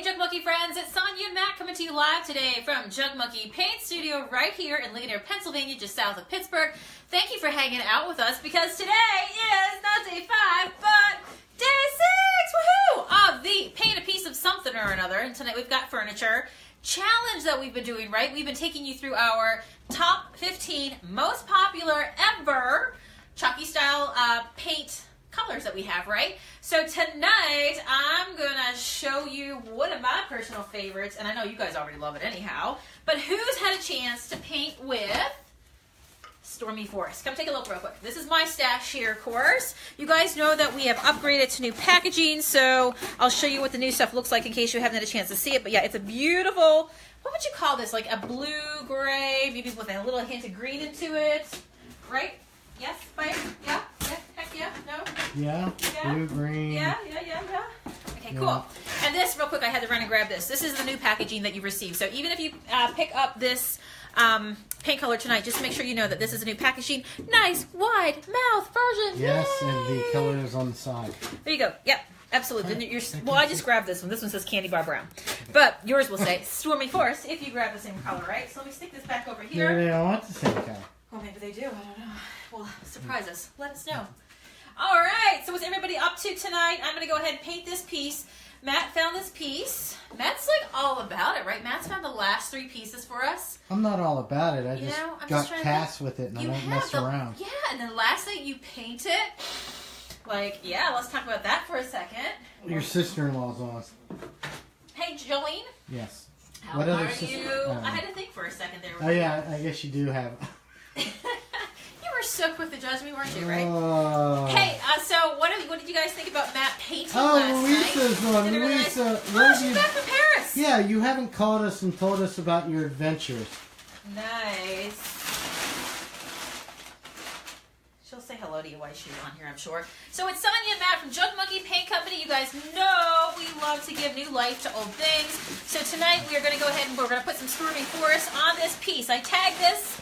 Hey Jug Monkey friends, it's Sonia and Matt coming to you live today from Jug Monkey Paint Studio right here in Ligonier, Pennsylvania, just south of Pittsburgh. Thank you for hanging out with us because today is not day 5, but day 6, woohoo, of the paint a piece of something or another. And tonight we've got furniture challenge that we've been doing, right? We've been taking you through our top 15 most popular ever chalky style paint colors that we have, right? So tonight I'm gonna show you one of my personal favorites, and I know you guys already love it anyhow, but who's had a chance to paint with Stormy Forest? Come take a look real quick. This is my stash here, of course. You guys know that we have upgraded to new packaging, so I'll show you what the new stuff looks like in case you haven't had a chance to see it. But yeah, it's a beautiful, what would you call this? Like a blue-gray, maybe with a little hint of green into it, right? Yes, fire? Yeah? Yeah? Heck yeah? No? Yeah? Yeah? Blue, green. Yeah? Okay, cool. And this, real quick, I had to run and grab this. This is the new packaging that you received. So even if you pick up this paint color tonight, just make sure you know that this is a new packaging. Nice, wide mouth version. Yes, Yay! and the color is on the side. There you go. Yep. Absolutely. Well, I just grabbed this one. This one says Candy Bar Brown. But yours will say Stormy Forest if you grab the same color, right? So let me stick this back over here. They don't want the same color. Well, maybe they do. I don't know. Well, surprise us. Let us know. All right. So what's everybody up to tonight? I'm going to go ahead and paint this piece. Matt found this piece. Matt's like all about it, right? Matt's found the last 3 pieces for us. I'm not all about it. I You just know, I'm got just cast with it and I don't mess around. Yeah, and then lastly, you paint it. Like, yeah, let's talk about that for a second. Your sister-in-law's on us. Hey, Jolene. Yes. How What other are sister? you? I had to think for a second there. Oh yeah, I guess you do have. You were so quick to judge me, weren't you, right? Hey, so what did you guys think about Matt painting last Lisa's night? one. Lisa, where she's back from Paris. Yeah, you haven't called us and told us about your adventures. Nice. She'll say hello to you while she's on here, I'm sure. So it's Sonia and Matt from Jug Monkey Paint Company. You guys know we love to give new life to old things. So tonight we are going to go ahead and we're going to put some Stormy Forest on this piece. I tagged this,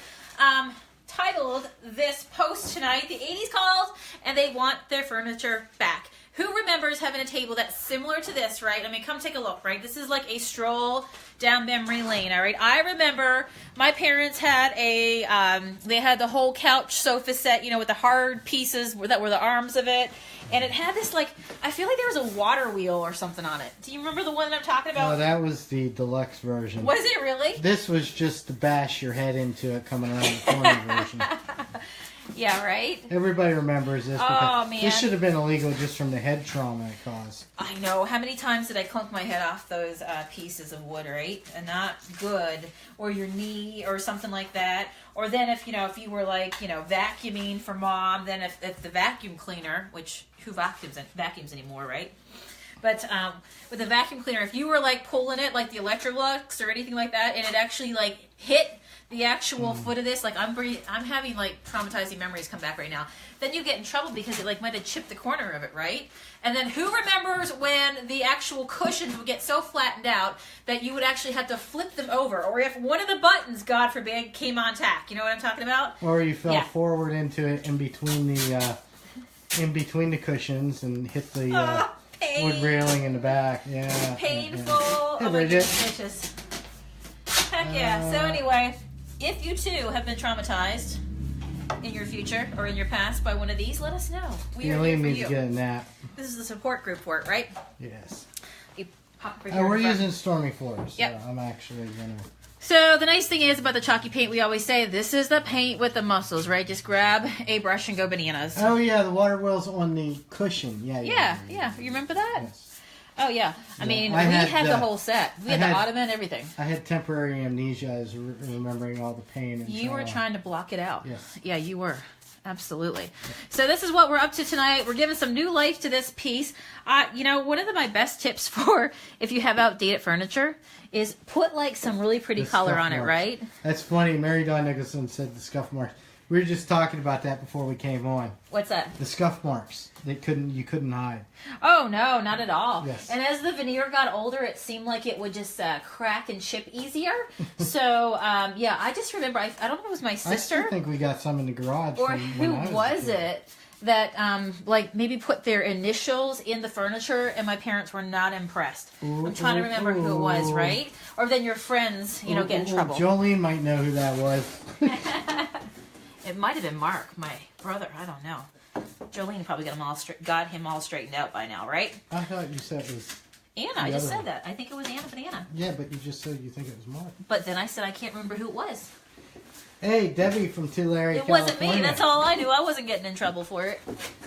titled this post tonight, the 80s called, and they want their furniture back. Who remembers having a table that's similar to this, right? I mean, come take a look, right? This is like a stroll down memory lane, all right? I remember my parents had a, they had the whole couch sofa set, you know, with the hard pieces that were the arms of it. And it had this, like, I feel like there was a water wheel or something on it. Do you remember the one that I'm talking about? Oh, that was the deluxe version. Was it really? This was just to bash your head into it coming around the corner version. Yeah, right? Everybody remembers this. Oh, man. This should have been illegal just from the head trauma it caused. I know. How many times did I clunk my head off those pieces of wood, right? And not good. Or your knee or something like that. Or then if you were like, vacuuming for mom, then if the vacuum cleaner, which who vacuums anymore, right? But with the vacuum cleaner, if you were like pulling it like the Electrolux or anything like that, and it actually like hit the actual foot of this, like I'm having like traumatizing memories come back right now. Then you get in trouble because it like might have chipped the corner of it, right? And then who remembers when the actual cushions would get so flattened out that you would actually have to flip them over, or if one of the buttons, God forbid, came on tack? You know what I'm talking about? Or you fell forward into it in between the cushions and hit the wood railing in the back. Yeah. Painful. Yeah. Hey, Oh my Bridget. goodness. Heck yeah. So anyway, if you too have been traumatized in your future or in your past by one of these, let us know. We are here for needs you. to get a nap. This is the support group for it, right? Yes. You pop right here We're in front. using Stormy Forest. Yep. So I'm actually going to... So the nice thing is about the chalky paint, we always say this is the paint with the muscles, right? Just grab a brush and go bananas. Oh, yeah, the water wheel's on the cushion. Yeah. You remember that? Yes. Oh, yeah. I mean, I we had had the whole set. We had the ottoman, everything. I had temporary amnesia as remembering all the pain. And You were trying to block it out. Yes. Yeah, you were. Absolutely. So this is what we're up to tonight. We're giving some new life to this piece. One of my best tips for if you have outdated furniture is put like some really pretty color on it, right? That's funny. Mary Dawn Nicholson said the scuff marks. We were just talking about that before we came on. What's that? The scuff marks. You couldn't hide. Oh, no, not at all. Yes. And as the veneer got older, it seemed like it would just crack and chip easier. So, I just remember, I don't know if it was my sister. I still think we got some in the garage. Or who was it that like maybe put their initials in the furniture, and my parents were not impressed. I'm trying to remember who it was, right? Or then your friends, you know, get in trouble. Jolene might know who that was. It might have been Mark, my brother. I don't know. Jolene probably got him all straightened out by now, right? I thought you said it was Anna. I just said that. I think it was Anna Banana. Yeah, but you just said you think it was Mark. But then I said I can't remember who it was. Hey, Debbie from Tulare, It wasn't me. That's all I knew. I wasn't getting in trouble for it.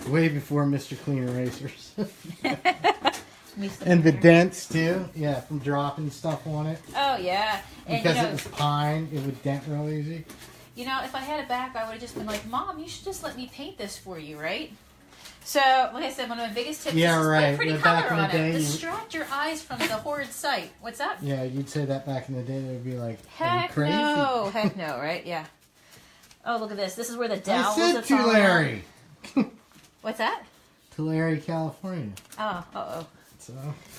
Way before Mr. Clean Erasers. And the dents, too. Yeah, from dropping stuff on it. Oh, yeah. And, because it was pine, it would dent real easy. You know, if I had it back, I would have just been like, Mom, you should just let me paint this for you, right? So, like I said, one of my biggest tips is just put a pretty color on it. Distract your eyes from the horrid sight. What's that? Yeah, you'd say that back in the day. They would be like, heck crazy. no. Heck no, right? Yeah. Oh, look at this. This is where the dowels have fallen out. What's that? Tulare, California. Oh, uh-oh. So.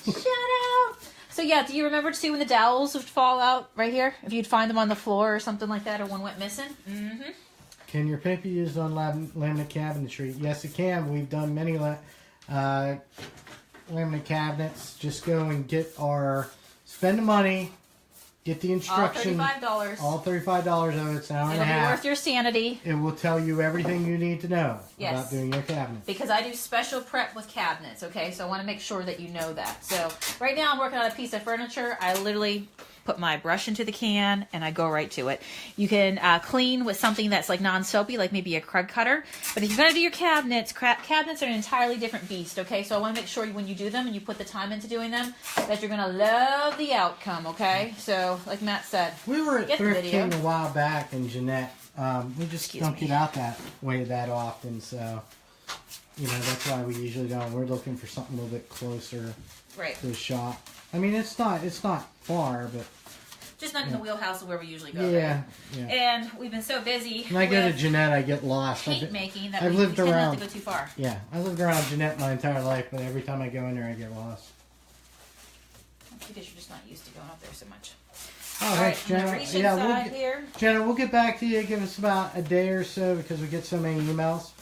Shout out. So, yeah, do you remember to see when the dowels would fall out right here? If you'd find them on the floor or something like that, or one went missing? Mm-hmm. Can your paint be used on laminate cabinetry? Yes, it can. We've done many laminate cabinets. Just go and spend the money, get the instructions. All $35. All $35 of it. It's an hour and a half. It'll be worth your sanity. It will tell you everything you need to know about doing your cabinet. Because I do special prep with cabinets, okay? So I want to make sure that you know that. So right now I'm working on a piece of furniture. I literally put my brush into the can and I go right to it. You can clean with something that's like non-soapy, like maybe a crud cutter. But if you're going to do your cabinets, cabinets are an entirely different beast, okay? So I want to make sure when you do them and you put the time into doing them, that you're going to love the outcome, okay? So like Matt said, we were at Thrift King a while back in Jeanette. We just don't get out that way that often, so you know that's why we usually don't. We're looking for something a little bit closer to the shop. I mean, it's not far, but just not in the wheelhouse of where we usually go. Yeah, right? Yeah. And we've been so busy. When I go to Jeanette, I get lost. Paint making that I've lived we around. Have to go too far. Yeah, I lived around Jeanette my entire life, but every time I go in there, I get lost. That's because you're just not used to going up there so much. Oh, thanks, Jenna. Yeah, Jenna, we'll get back to you. Give us about a day or so because we get so many emails.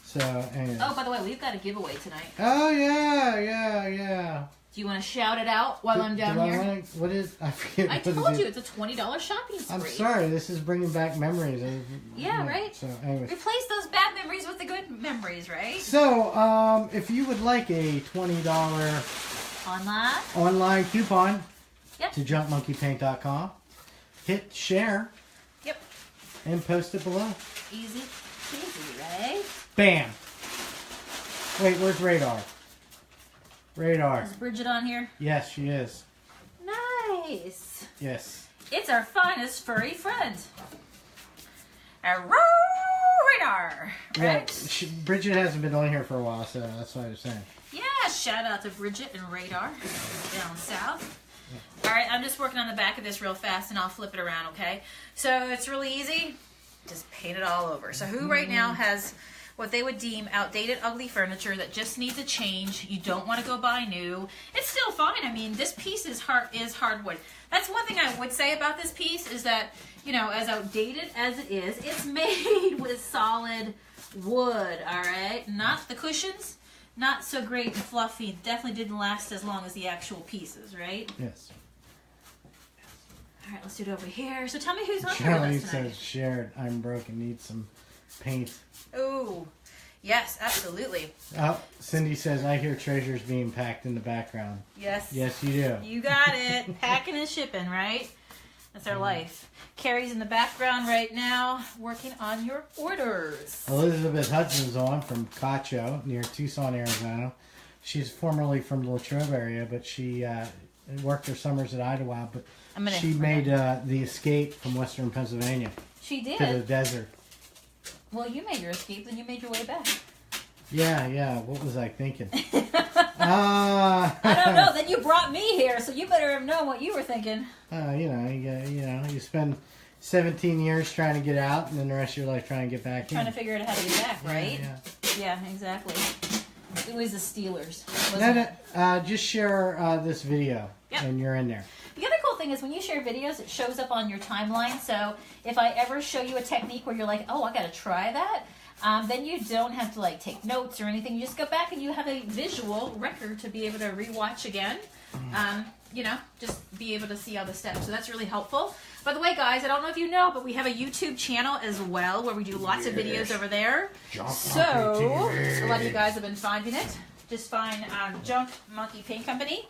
So, anyway. Oh, by the way, we've got a giveaway tonight. Oh, yeah. Do you want to shout it out while I'm down here? What is? I forget. I told you it's a $20 shopping spree. I'm sorry. This is bringing back memories. Yeah, right. So, anyway. Replace those bad memories with the good memories, right? So, if you would like a $20 online coupon to junkmonkeypaint.com, hit share. Yep. And post it below. Easy peasy, right? Bam. Wait, where's Radar? Radar. Is Bridget on here? Yes, she is. Nice. Yes. It's our finest furry friend. Radar. Right? Yeah, Bridget hasn't been on here for a while, so that's what I was saying. Yeah, shout out to Bridget and Radar down south. Yeah. All right, I'm just working on the back of this real fast, and I'll flip it around, okay? So it's really easy. Just paint it all over. So who right now has what they would deem outdated, ugly furniture that just needs a change? You don't want to go buy new. It's still fine. I mean, this piece is hardwood. That's one thing I would say about this piece is that, you know, as outdated as it is, it's made with solid wood, all right? Not the cushions. Not so great and fluffy. Definitely didn't last as long as the actual pieces, right? Yes. All right, let's do it over here. So tell me who's on here Charlie with us tonight. says, shared, I'm broken, need some paint. Oh, yes, absolutely. Oh, Cindy says, I hear treasures being packed in the background. Yes. Yes, you do. You got it. Packing and shipping, right? That's our life. Carrie's in the background right now, working on your orders. Elizabeth Hudson's on from Cacho, near Tucson, Arizona. She's formerly from the Latrobe area, but she worked her summers at Idlewild, but she made the escape from western Pennsylvania. She did? To the desert. Well, you made your escape, then you made your way back. Yeah. What was I thinking? I don't know. Then you brought me here, so you better have known what you were thinking. You spend 17 years trying to get out, and then the rest of your life trying to get back in. Trying to figure out how to get back, right? Yeah, exactly. It was the Steelers. Just share this video, and you're in there. The other cool thing is when you share videos, it shows up on your timeline. So if I ever show you a technique where you're like, oh, I got to try that, then you don't have to like take notes or anything. You just go back and you have a visual record to be able to rewatch again. You know, just be able to see all the steps. So that's really helpful. By the way, guys, I don't know if you know, but we have a YouTube channel as well where we do lots of videos over there. So a lot of you guys have been finding it. Just find Junk Monkey Paint Company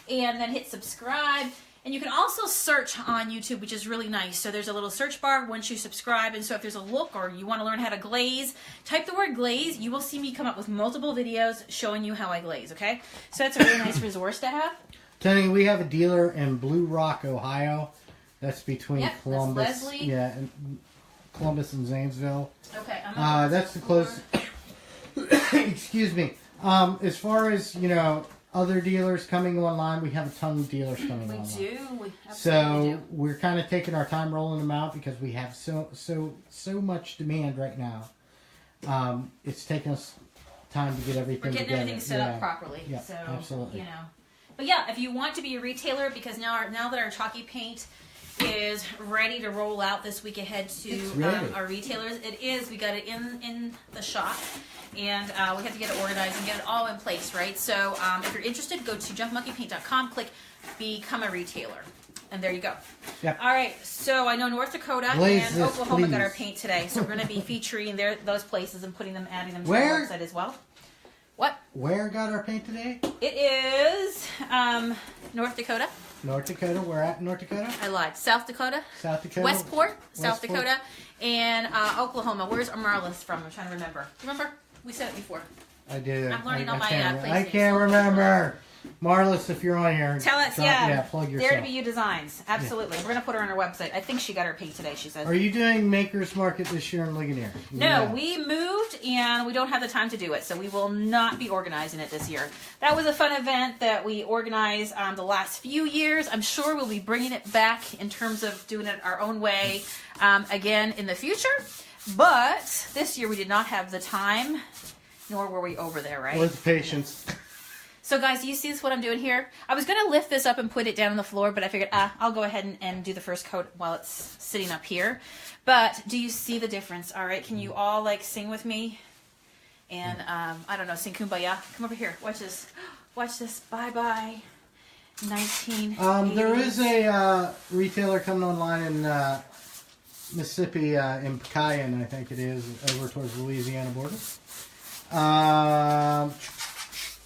and then hit subscribe. And you can also search on YouTube, which is really nice. So there's a little search bar once you subscribe. And so if there's a look or you want to learn how to glaze, type the word glaze. You will see me come up with multiple videos showing you how I glaze, okay? So that's a really nice resource to have. Tony, we have a dealer in Blue Rock, Ohio. That's between Columbus. That's Leslie. Yeah, and Columbus and Zanesville. Okay. That's the closest. Excuse me. As far as, you know, other dealers coming online, we have a ton of dealers coming online. We do. We absolutely do. We're kind of taking our time rolling them out because we have so much demand right now. It's taking us time to get everything together. We're getting everything set up properly. Yeah, so, absolutely. You know. But yeah, if you want to be a retailer, because now that our chalky paint is ready to roll out this week ahead to our retailers, it is. We got it in the shop, and we have to get it organized and get it all in place, right? So if you're interested, go to junkmonkeypaint.com, click Become a Retailer, and there you go. Yep. All right, so I know North Dakota and Oklahoma got our paint today, so we're going to be featuring those places and adding them to our website as well. What? Where got our paint today? It is North Dakota. North Dakota. We're at North Dakota. I lied. South Dakota. South Dakota. Westport, South Dakota, and Oklahoma. Where's Marlis from? I'm trying to remember. Remember? We said it before. I did. I'm learning all my place I can't remember. Marlis, if you're on here, tell us. plug yourself. Dare to Be You Designs. Absolutely. Yeah. We're going to put her on our website. I think she got her paint today, she said. Are you doing Makers Market this year in Ligonier? No, we moved and we don't have the time to do it, so we will not be organizing it this year. That was a fun event that we organized the last few years. I'm sure we'll be bringing it back in terms of doing it our own way again in the future. But this year we did not have the time, nor were we over there, right? Or the patience. So guys, do you see what I'm doing here? I was going to lift this up and put it down on the floor, but I figured, I'll go ahead and do the first coat while it's sitting up here. But do you see the difference? All right, can you all like sing with me? And I don't know, sing Kumbaya. Come over here. Watch this. Watch this. Bye-bye. 1980s. There is a retailer coming online in Mississippi, in Pecayan, I think it is, over towards the Louisiana border.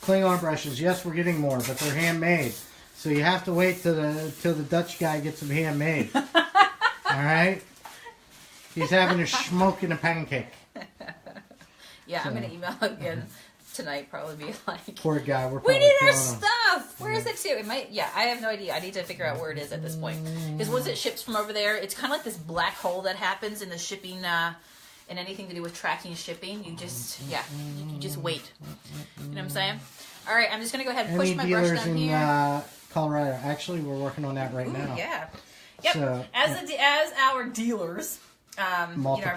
Klingon brushes, yes, we're getting more, but they're handmade. So you have to wait till the Dutch guy gets them handmade. All right? He's having a smoking a pancake. Yeah, so, I'm going to email again tonight, probably be like, poor guy, we need our stuff! Where is it to? It might, yeah, I have no idea. I need to figure out where it is at this point. Because once it ships from over there, it's kind of like this black hole that happens in the shipping, and anything to do with tracking shipping. You just, you just wait. You know what I'm saying? All right, I'm just going to go ahead and push my brush down here. In Colorado. Actually, we're working on that right now. Yeah. Yep. So, as our dealers, our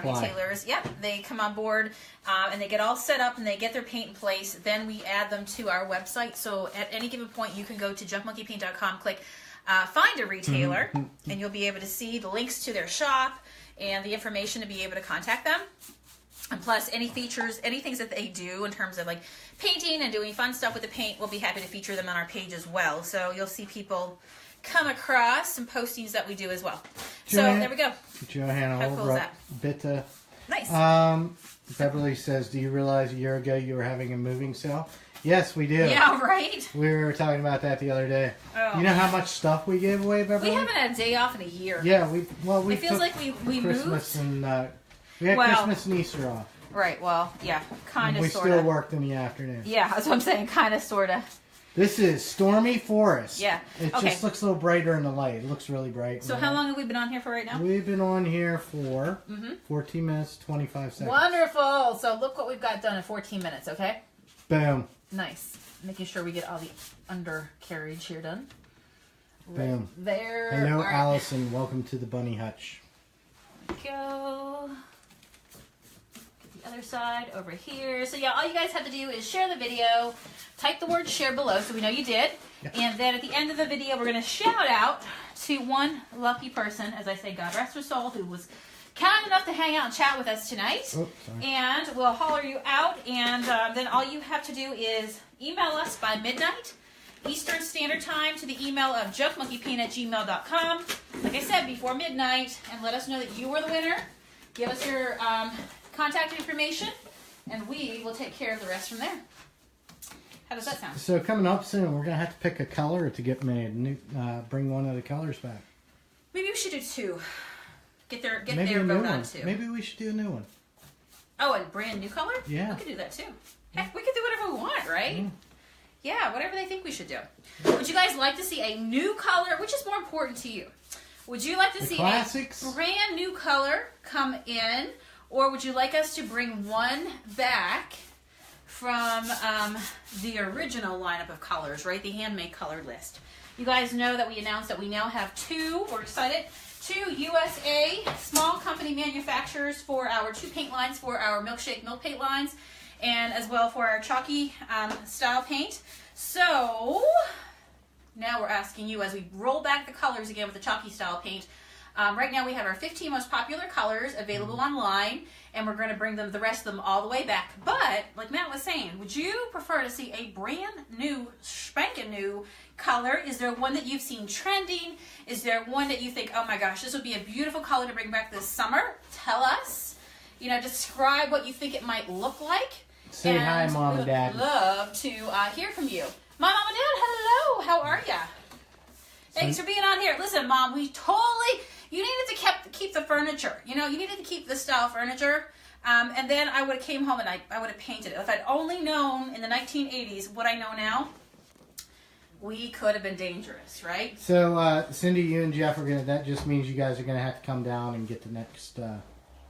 retailers, they come on board and they get all set up and they get their paint in place. Then we add them to our website. So at any given point, you can go to junkmonkeypaint.com, click Find a Retailer, and you'll be able to see the links to their shop and the information to be able to contact them. And plus, any features, any things that they do in terms of like painting and doing fun stuff with the paint, we'll be happy to feature them on our page as well. So you'll see people come across some postings that we do as well. So there we go. How cool is that? Bitte. Nice. Beverly says, do you realize a year ago you were having a moving sale? Yes, we do. Yeah, right? We were talking about that the other day. Oh, you know how much stuff we gave away, Beverly? We haven't had a day off in a year. Yeah, it feels like we Christmas moved. And we had Christmas and Easter off. Right, well, yeah, kind of, sort of. We still worked in the afternoon. Yeah, that's what I'm saying, kind of, sort of. This is Stormy Forest. Yeah. It just looks a little brighter in the light. It looks really bright. So how long have we been on here for right now? We've been on here for 14 minutes, 25 seconds. Wonderful. So look what we've got done in 14 minutes, okay? Boom. Nice. Making sure we get all the undercarriage here done. Boom. Right there. Hello, right. Allison. Welcome to the bunny hutch. Go. Get the other side over here. So yeah, all you guys have to do is share the video. Type the word share below so we know you did. Yep. And then at the end of the video, we're going to shout out to one lucky person, as I say, God rest her soul, who was kind enough to hang out and chat with us tonight. Oh, and we'll holler you out, and then all you have to do is email us by midnight Eastern Standard Time to the email of jugmonkeypaint@gmail.com. Like I said, before midnight, and let us know that you were the winner. Give us your contact information, and we will take care of the rest from there. How does that sound? So coming up soon, we're going to have to pick a color to get made. Bring one of the colors back. Maybe we should do two. Get their Maybe vote on two. Maybe we should do a new one. Oh, a brand new color? Yeah. We could do that too. Heck, we could do whatever we want, right? Yeah, whatever they think we should do. Would you guys like to see a new color? Which is more important to you? Would you like to see classics? a brand new color come in? Or would you like us to bring one back from the original lineup of colors, right? The handmade color list. You guys know that we announced that we now have two, we're excited, two USA small company manufacturers for our two paint lines, for our milkshake milk paint lines, and as well for our chalky style paint. So now we're asking you, as we roll back the colors again with the chalky style paint, right now we have our 15 most popular colors available online, and we're going to bring the rest of them all the way back. But, like Matt was saying, would you prefer to see a brand new, spanking new color? Is there one that you've seen trending? Is there one that you think, oh my gosh, this would be a beautiful color to bring back this summer? Tell us. You know, describe what you think it might look like. Say hi, Mom and Dad. We would love to hear from you. Mom and Dad, hello. How are ya? Thanks for being on here. Listen, Mom, you needed to keep the furniture. You know, you needed to keep this style furniture. And then I would have came home and I would have painted it. If I'd only known in the 1980s what I know now, we could have been dangerous, right? So, Cindy, you and Jeff are going to, that just means you guys are going to have to come down and get the next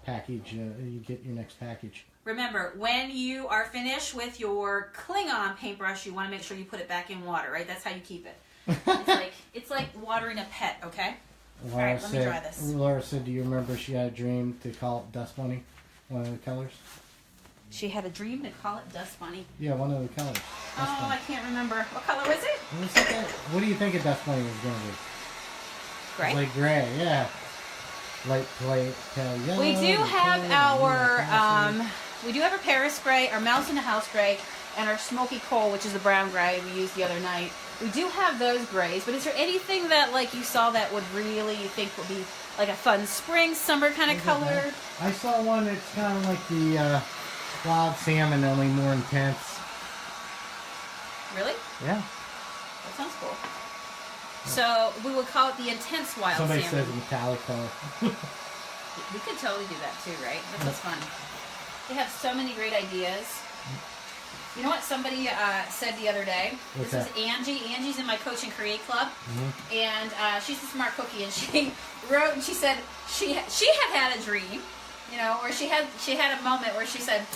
package. You get your next package. Remember, when you are finished with your Klingon paintbrush, you want to make sure you put it back in water, right? That's how you keep it. It's like watering a pet, okay? All right, let me try this. Laura said, do you remember she had a dream to call it Dust Bunny, one of the colors? She had a dream to call it Dust Bunny. Yeah, one of the colors. I can't remember. What color was it? What do you think a Dust Bunny was going to be? Gray. Light gray, yeah. Light yellow. We do have our Paris gray, our Mouse in the House gray, and our Smoky Coal, which is the brown gray we used the other night. We do have those grays, but is there anything that like you saw that would really you think would be like a fun spring, summer kind of color? I saw one that's kind of like the wild salmon, only more intense. Really? Yeah. That sounds cool. So we would call it the intense wild Somebody salmon. says metallic color. We could totally do that too, right? That's fun. They have so many great ideas. You know what somebody said the other day? This was Angie. Angie's in my Coach and Create Club. Mm-hmm. And she's a smart cookie. And she wrote and she said she had a dream, you know, or she had a moment where she said,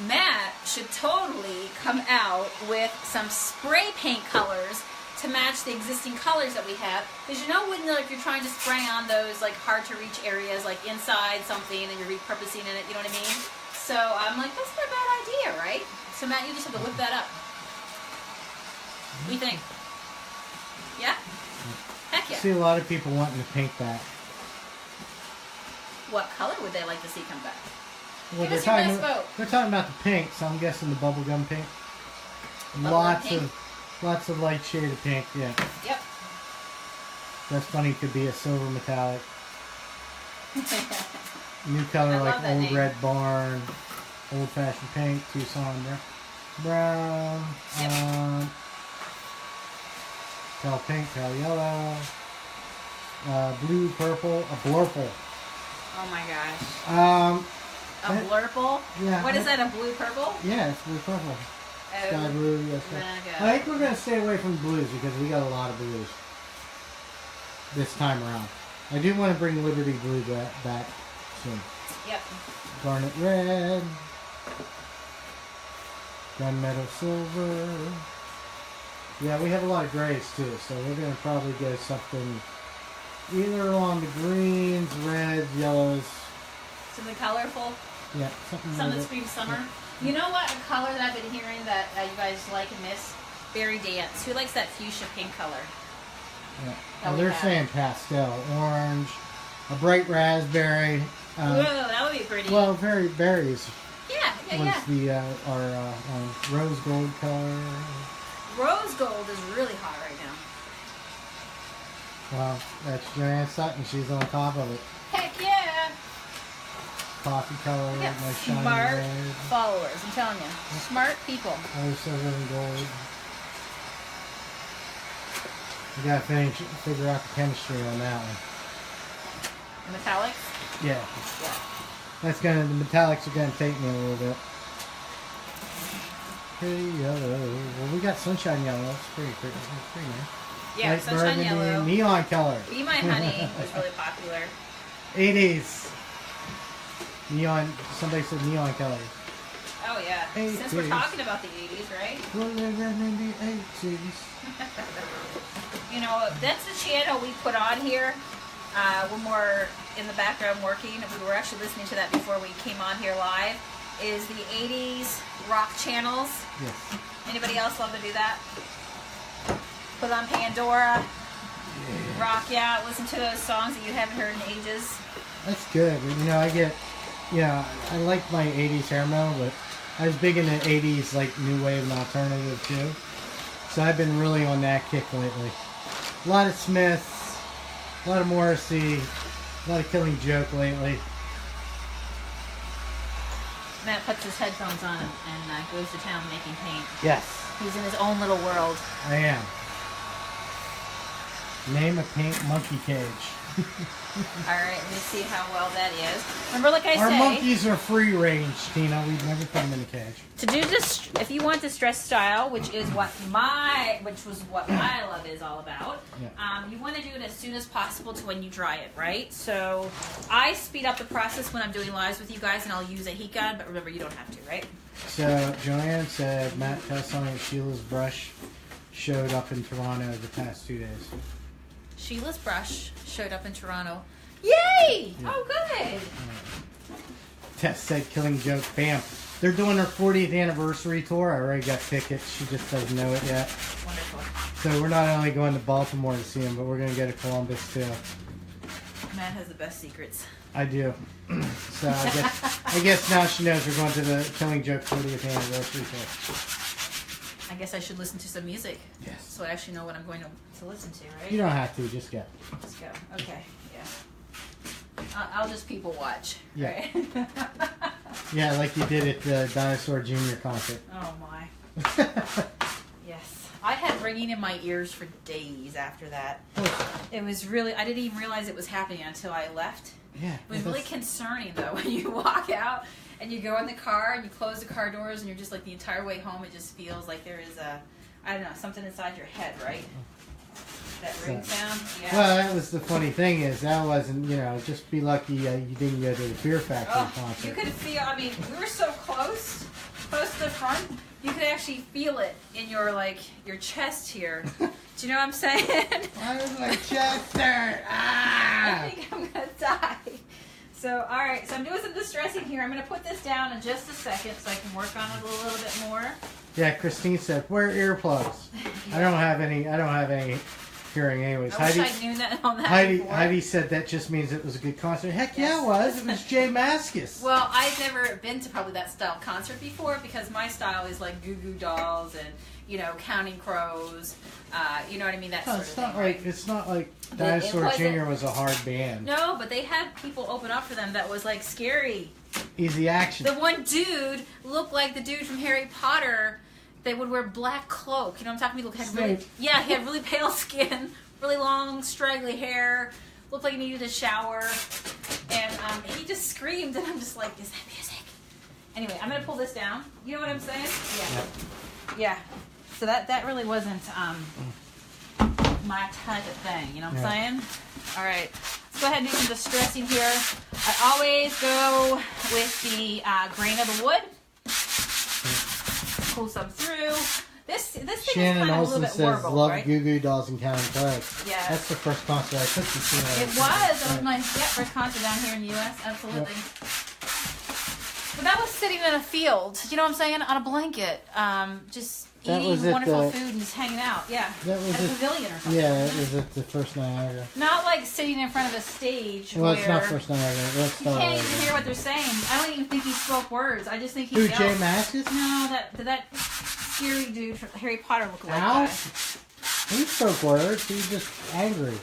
Matt should totally come out with some spray paint colors to match the existing colors that we have. Because you know when like you're trying to spray on those like hard to reach areas like inside something and you're repurposing in it, you know what I mean? So I'm like, that's not a bad idea, right? So Matt, you just have to whip that up. What do you think? Yeah? Heck yeah. I see a lot of people wanting to paint that. What color would they like to see come back? Well, they're talking about the pink, so I'm guessing the bubblegum pink. Lots of light shaded pink, yeah. Yep. That's funny, could be a silver metallic. New color like Old name. Red Barn, Old Fashioned Pink, Tucson Brown, yep. Pale Pink, Pale Yellow, Blue, Purple, a Blurple. Oh my gosh. A blurple? Yeah. What is that, a blue purple? Yeah, it's blue purple. Oh, Sky blue, yes. I think we're going to stay away from blues because we got a lot of blues this time around. I do want to bring Liberty Blue back soon. Yep. Garnet Red. Gunmetal Silver. Yeah, we have a lot of grays too, so we're going to probably go something either along the greens, reds, yellows. Something colorful? Yeah, something that screams summer. Yeah. You know what? A color that I've been hearing that you guys like and miss? Berry Dance. Who likes that fuchsia pink color? Yeah. Well, they're saying pastel, orange, a bright raspberry, Whoa, that would be pretty. Well, berries. Yeah. Our rose gold color. Rose gold is really hot right now. Well, that's Joanne Sutton. She's on top of it. Heck yeah! Coffee color, my shiny smart red. followers, I'm telling you. Smart people. Oh, silver and gold. We gotta figure out the chemistry on that one. The metallics? Yeah. The metallics are gonna take me a little bit. Pretty yellow. Well, we got sunshine yellow. That's pretty nice. Yeah, light sunshine burgundy, yellow. Neon color. Be My Honey was really popular. 80s. Neon. Somebody said neon color. Oh yeah. 80s. Since we're talking about the 80s, right? We're living in the 80s. You know, that's the channel we put on here when we're in the background working. We were actually listening to that before we came on here live. Is the 80s rock channels. Yes. Anybody else love to do that? Put on Pandora. Yeah. Rock out. Listen to those songs that you haven't heard in ages. That's good. You know, I like my 80s hair metal, but I was big in the 80s, like new wave and alternative too. So I've been really on that kick lately. A lot of Smiths, a lot of Morrissey, a lot of Killing Joke lately. Matt puts his headphones on and goes to town making paint. Yes. He's in his own little world. I am. Name a paint monkey cage. Alright, let me see how well that is. Remember, like I Our say... monkeys are free range, Tina. We'd never put them in a cage. To do this, if you want distress style, which was what my love is all about, you want to do it as soon as possible to when you dry it, right? So I speed up the process when I'm doing lives with you guys, and I'll use a heat gun, but remember, you don't have to, right? So Joanne said Matt tell Sonia Sheila's brush showed up in Toronto the past 2 days. Sheila's brush showed up in Toronto. Yay! Yeah. Oh, good. Tess said Killing Joke. Bam. They're doing their 40th anniversary tour. I already got tickets. She just doesn't know it yet. Wonderful. So we're not only going to Baltimore to see them, but we're going to go to Columbus too. Matt has the best secrets. I do. So I guess now she knows we're going to the Killing Joke 40th anniversary tour. I guess I should listen to some music. Yes. So I actually know what I'm going to listen to, right? You don't have to. Just go. Just go. Okay. Yeah. I'll just people watch. Yeah. Right? Yeah, like you did at the Dinosaur Jr. concert. Oh my. Yes. I had ringing in my ears for days after that. It was really, I didn't even realize it was happening until I left. Yeah. It was really concerning though when you walk out and you go in the car and you close the car doors and you're just like the entire way home, it just feels like there is I don't know, something inside your head, right? That ring sound? Yeah. Well, that was the funny thing is that wasn't, just be lucky you didn't go to the Fear Factory concert. You could feel, I mean, we were so close to the front, you could actually feel it in your chest here. Do you know what I'm saying? Why does my chest hurt? Ah! I think I'm going to die. So, alright, so I'm doing some distressing here. I'm going to put this down in just a second so I can work on it a little bit more. Yeah, Christine said, wear earplugs. Yeah. I don't have any hearing anyways. I wish I knew that on that Heidi said that just means it was a good concert. Heck yeah, it was. It was Jay Mascis. Well, I've never been to probably that style concert before because my style is like Goo Goo Dolls and, Counting Crows. You know what I mean? That sort of thing. It's not like Dinosaur Jr. was a hard band. No, but they had people open up for them that was like scary. Easy action. The one dude looked like the dude from Harry Potter. They would wear black cloak. You know what I'm talking about? He had really pale skin, really long, straggly hair. Looked like he needed a shower. And he just screamed, and I'm just like, is that music? Anyway, I'm going to pull this down. You know what I'm saying? Yeah. So that really wasn't my type of thing. You know what I'm saying? All right. Let's go ahead and do some distressing here. I always go with the grain of the wood. Pull some through. This thing Shannon is kind of a Olsen little bit says, horrible, love right? Goo Goo Dolls and Counting Crows. Yeah. That's the first concert I took to see. It was my first concert down here in the U.S. Absolutely. Yep. But that was sitting in a field, you know what I'm saying, on a blanket. Just eating wonderful food and just hanging out. Yeah, that was at a pavilion or something. Yeah, it was at the First Niagara. Not like sitting in front of a stage. Well, it's not First Niagara. You can't even hear what they're saying. I don't even think he spoke words. I just think he Who, yelled. Jay Mascis? No, that scary dude from Harry Potter look like Al? guy. He spoke words. He was just angry.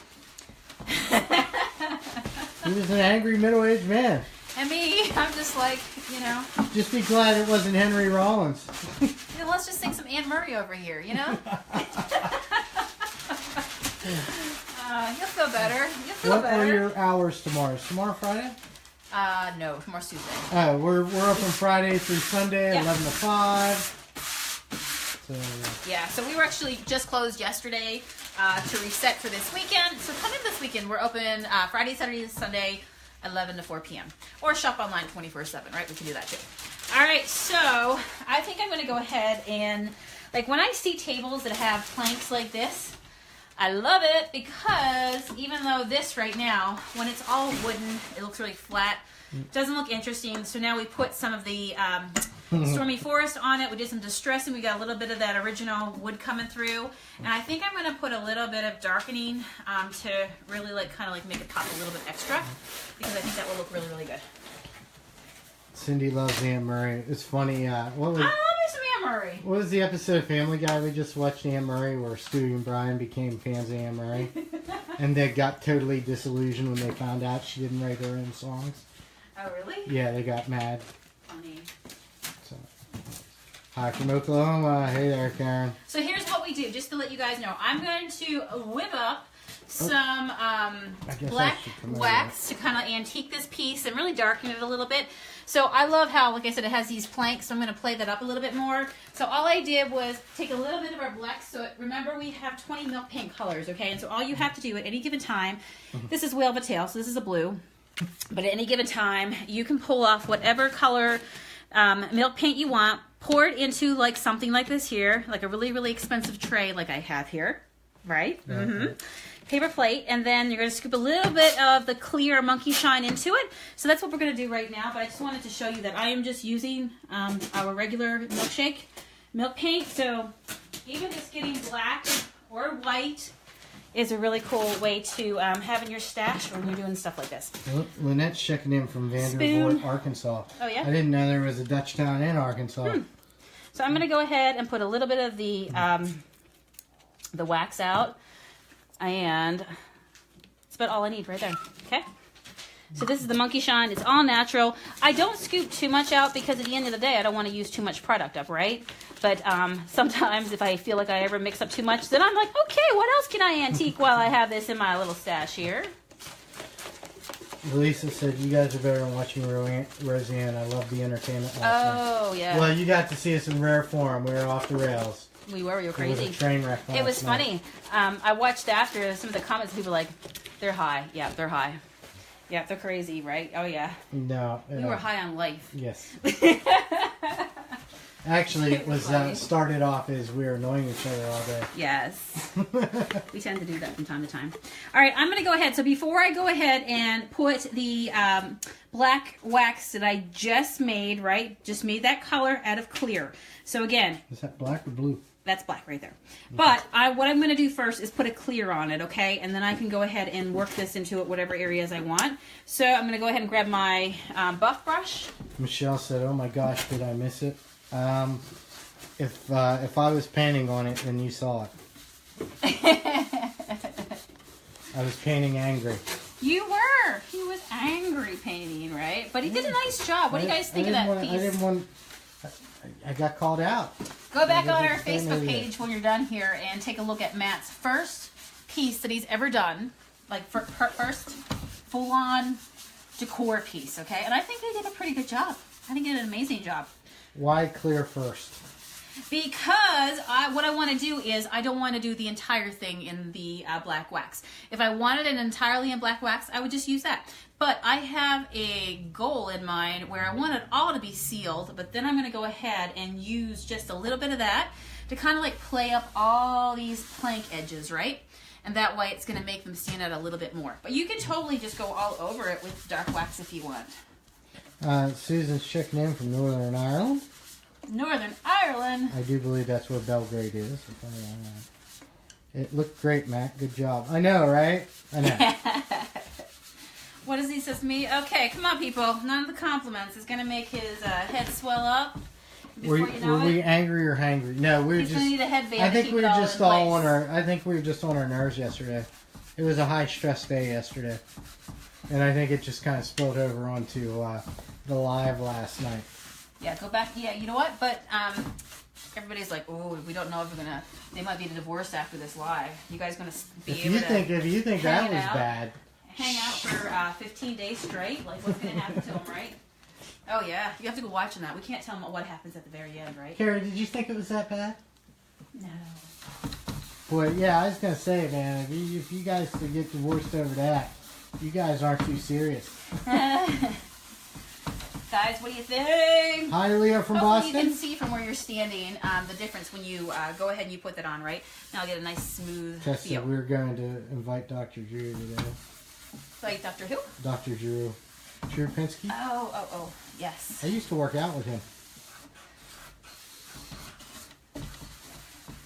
He was an angry middle-aged man. And me, I'm just like, you know. Just be glad it wasn't Henry Rollins. Let's just sing some Anne Murray over here, you know? You'll feel better. You'll feel better. What are your hours tomorrow? Is tomorrow Friday? No, tomorrow's Tuesday. Oh, we're open Friday through Sunday, 11 to 5. So. Yeah, so we were actually just closed yesterday to reset for this weekend. So come in this weekend. We're open Friday, Saturday, and Sunday, 11 to 4 p.m. Or shop online 24/7, right? We can do that too. All right, so I think I'm going to go ahead and, like, when I see tables that have planks like this, I love it because even though this right now, when it's all wooden, it looks really flat. Doesn't look interesting. So now we put some of the Stormy Forest on it. We did some distressing. We got a little bit of that original wood coming through. And I think I'm going to put a little bit of darkening to really kind of make it pop a little bit extra. Because I think that will look really, really good. Cindy loves Anne Murray. It's funny. I love me some Anne Murray. What was the episode of Family Guy we just watched, Anne Murray, where Stewie and Brian became fans of Anne Murray? And they got totally disillusioned when they found out she didn't write her own songs. Oh, really? Yeah, they got mad. Funny. So, hi from Oklahoma. Hey there, Karen. So here's what we do, just to let you guys know. I'm going to whip up some black wax to kind of antique this piece and really darken it a little bit. So I love how, like I said, it has these planks, so I'm going to play that up a little bit more. So all I did was take a little bit of our black soot. Remember, we have 20 milk paint colors, okay? And so all you have to do at any given time, this is whale of a tail, so this is a blue. But at any given time, you can pull off whatever color milk paint you want, pour it into something like this here, like a really, really expensive tray like I have here, right? Mm-hmm. Paper plate, and then you're going to scoop a little bit of the clear monkey shine into it. So that's what we're going to do right now, but I just wanted to show you that I am just using our regular milkshake milk paint. So even just getting black or white is a really cool way to have in your stash when you're doing stuff like this. Lynette's checking in from Vanderbilt, Arkansas. Oh, yeah? I didn't know there was a Dutch town in Arkansas. So I'm going to go ahead and put a little bit of the wax out. And that's about all I need right there. Okay? So this is the monkey shine. It's all natural. I don't scoop too much out because at the end of the day, I don't want to use too much product up, right? But sometimes if I feel like I ever mix up too much, then I'm like, okay, what else can I antique while I have this in my little stash here? Lisa said, you guys are better than watching Roseanne. I love the entertainment last night. Oh, yeah. Well, you got to see us in rare form. We were off the rails. We were crazy. It was a train wreck. It was funny. I watched after some of the comments. People were like, they're high. Yeah, they're high. Yeah, they're crazy, right? Oh, yeah. No. We were high on life. Yes. Actually, it was started off as we were annoying each other all day. Yes. We tend to do that from time to time. All right, I'm going to go ahead. So before I go ahead and put the black wax that I just made, right? Just made that color out of clear. So again. Is that black or blue? That's black right there. But what I'm going to do first is put a clear on it, okay? And then I can go ahead and work this into whatever areas I want. So I'm going to go ahead and grab my buff brush. Michelle said, oh my gosh, did I miss it? If I was painting on it, then you saw it. I was painting angry. You were. He was angry painting, right? But he did a nice job. What do you guys think of that piece? I got called out. Go back on our Facebook page when you're done here and take a look at Matt's first piece that he's ever done. Like first full-on decor piece, okay? And I think they did a pretty good job. I think they did an amazing job. Why clear first? Because what I want to do is I don't want to do the entire thing in the black wax. If I wanted it entirely in black wax, I would just use that. But I have a goal in mind where I want it all to be sealed, but then I'm going to go ahead and use just a little bit of that to kind of play up all these plank edges, right? And that way it's going to make them stand out a little bit more. But you can totally just go all over it with dark wax if you want. Susan's checking in from Northern Ireland. Northern Ireland. I do believe that's where Belgrade is. It looked great, Matt. Good job. I know, right? I know. What does he says to me? Okay, come on, people. None of the compliments. It's going to make his head swell up. Were we angry or hangry? No, we were just. Gonna need a headband. I think we were just all on our. I think we were just on our nerves yesterday. It was a high stress day yesterday, and I think it just kind of spilled over onto the live last night. Yeah, go back. Yeah, you know what? But everybody's like, oh, we don't know if we're gonna. They might be divorced after this live. You guys gonna be able to? If you think that was bad, hang out for 15 days straight. Like, what's gonna happen to them, right? Oh yeah, you have to go watching that. We can't tell them what happens at the very end, right? Carrie, did you think it was that bad? No. Boy, yeah, I was gonna say, man, if you guys could get divorced over that, you guys aren't too serious. Guys, what do you think? Hi, Leah from Boston. You can see from where you're standing the difference when you go ahead and you put that on, right? Now I'll get a nice smooth feel. We're going to invite Dr. Drew today. Like Dr. who? Dr. Drew. Drew Pinsky? Oh, yes. I used to work out with him.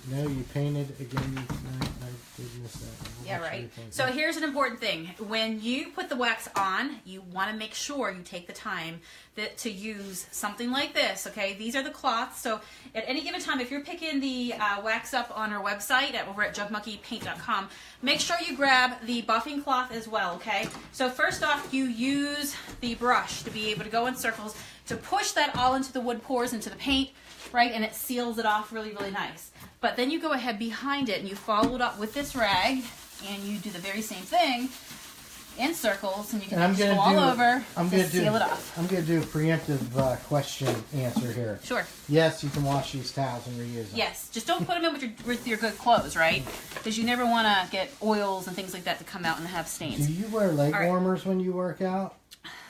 No, you painted again. I did miss that. Yeah, right. So here's an important thing. When you put the wax on, you want to make sure you take the time to use something like this, okay? These are the cloths. So at any given time, if you're picking the wax up on our website over at jugmonkeypaint.com, make sure you grab the buffing cloth as well, okay? So first off, you use the brush to be able to go in circles to push that all into the wood pores, into the paint, right? And it seals it off really, really nice. But then you go ahead behind it and you follow it up with this rag and you do the very same thing in circles and you can just go all over to seal it off. I'm going to do a preemptive question answer here. Sure. Yes, you can wash these towels and reuse them. Yes, just don't put them in with your good clothes, right? Because you never want to get oils and things like that to come out and have stains. Do you wear leg warmers when you work out?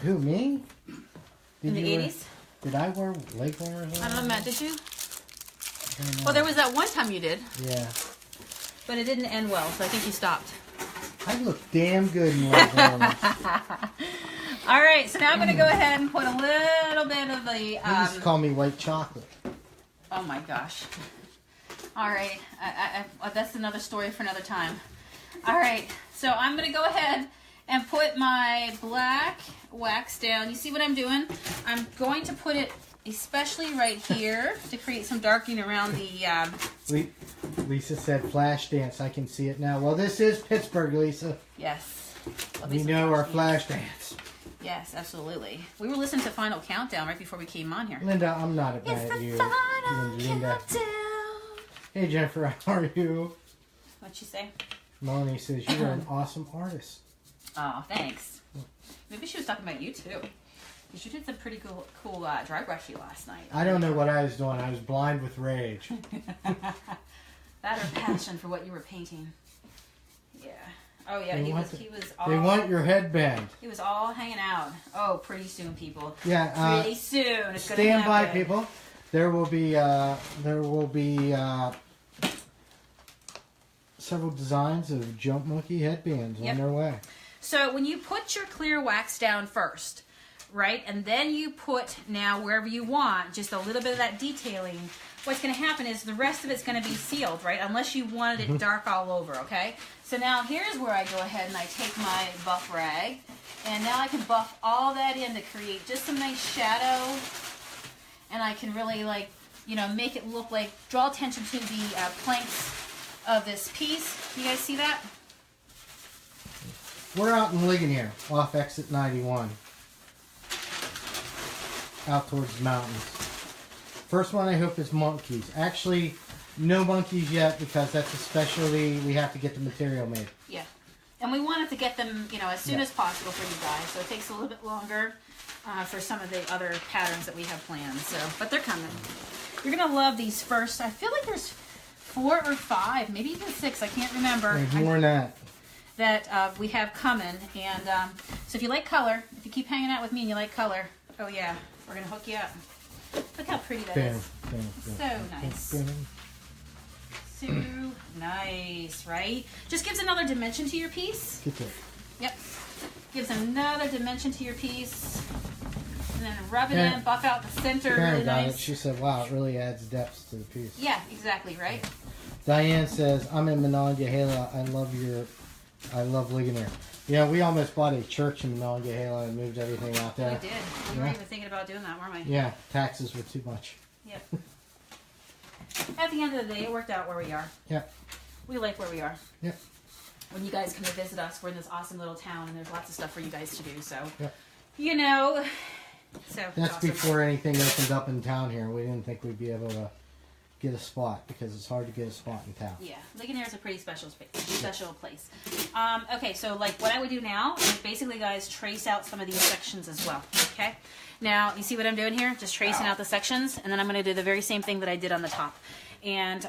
Who, me? In the 80s? Did I wear leg warmers? I don't know, Matt, did you? Well, there was that one time you did. Yeah. But it didn't end well, so I think you stopped. I look damn good in leg warmers. All right, so now I'm going to go ahead and put a little bit of the... They used to call me white chocolate. Oh, my gosh. All right, that's another story for another time. All right, so I'm going to go ahead and put my black wax down. You see what I'm doing? I'm going to put it especially right here to create some darkening around the... Lisa said flash dance. I can see it now. Well, this is Pittsburgh, Lisa. Yes. We know our flash dance. Yes, absolutely. We were listening to Final Countdown right before we came on here. Linda, I'm not mad at you. Final Countdown. Hey, Jennifer, how are you? What'd she say? Melanie says you're an awesome artist. Oh, thanks. Maybe she was talking about you, too. You did some pretty cool dry brushy last night. I don't know what I was doing. I was blind with rage. That or passion for what you were painting. Yeah. Oh, yeah. He was all... They want your headband. He was all hanging out. Oh, pretty soon, people. Yeah. Pretty soon. It's stand by, people. There will be several designs of Jump Monkey headbands on their way. So when you put your clear wax down first, right, and then you put now wherever you want just a little bit of that detailing, what's going to happen is the rest of it's going to be sealed, right, unless you wanted it dark all over, okay? So now here's where I go ahead and I take my buff rag, and now I can buff all that in to create just some nice shadow, and I can really, like, you know, make it look like, draw attention to the planks of this piece. You guys see that? We're out in Ligonier, off exit 91. Out towards the mountains. First one I hope is monkeys. Actually, no monkeys yet because that's a specialty. We have to get the material made. Yeah. And we wanted to get them, you know, as soon as possible for you guys. So it takes a little bit longer for some of the other patterns that we have planned. So, but they're coming. You're going to love these first. I feel like there's 4 or 5, maybe even 6. I can't remember. There's more than that. That we have coming. And so if you like color, if you keep hanging out with me and you like color, oh yeah, we're going to hook you up. Look how pretty that is. So nice. So nice, right? Just gives another dimension to your piece. Get there. Yep. Gives another dimension to your piece. and then rub it in, buff out the center. Karen really got nice. it. She said, wow, it really adds depth to the piece. Yeah, exactly, right? Diane says, I'm in Monongahela. I love Ligonier. Yeah, we almost bought a church in Monongahela and moved everything out there. We did. We were even thinking about doing that, weren't we? Yeah, taxes were too much. Yep. At the end of the day, it worked out where we are. Yeah. We like where we are. Yep. When you guys come to visit us, we're in this awesome little town, and there's lots of stuff for you guys to do. So, yep. you know, that's awesome. Before anything opened up in town here. We didn't think we'd be able to get a spot because it's hard to get a spot in town. Yeah, Ligonier is a pretty special place. Okay, so like what I would do now is basically, guys, trace out some of these sections as well. Okay. Now, you see what I'm doing here? Just tracing out the sections, and then I'm going to do the very same thing that I did on the top. And,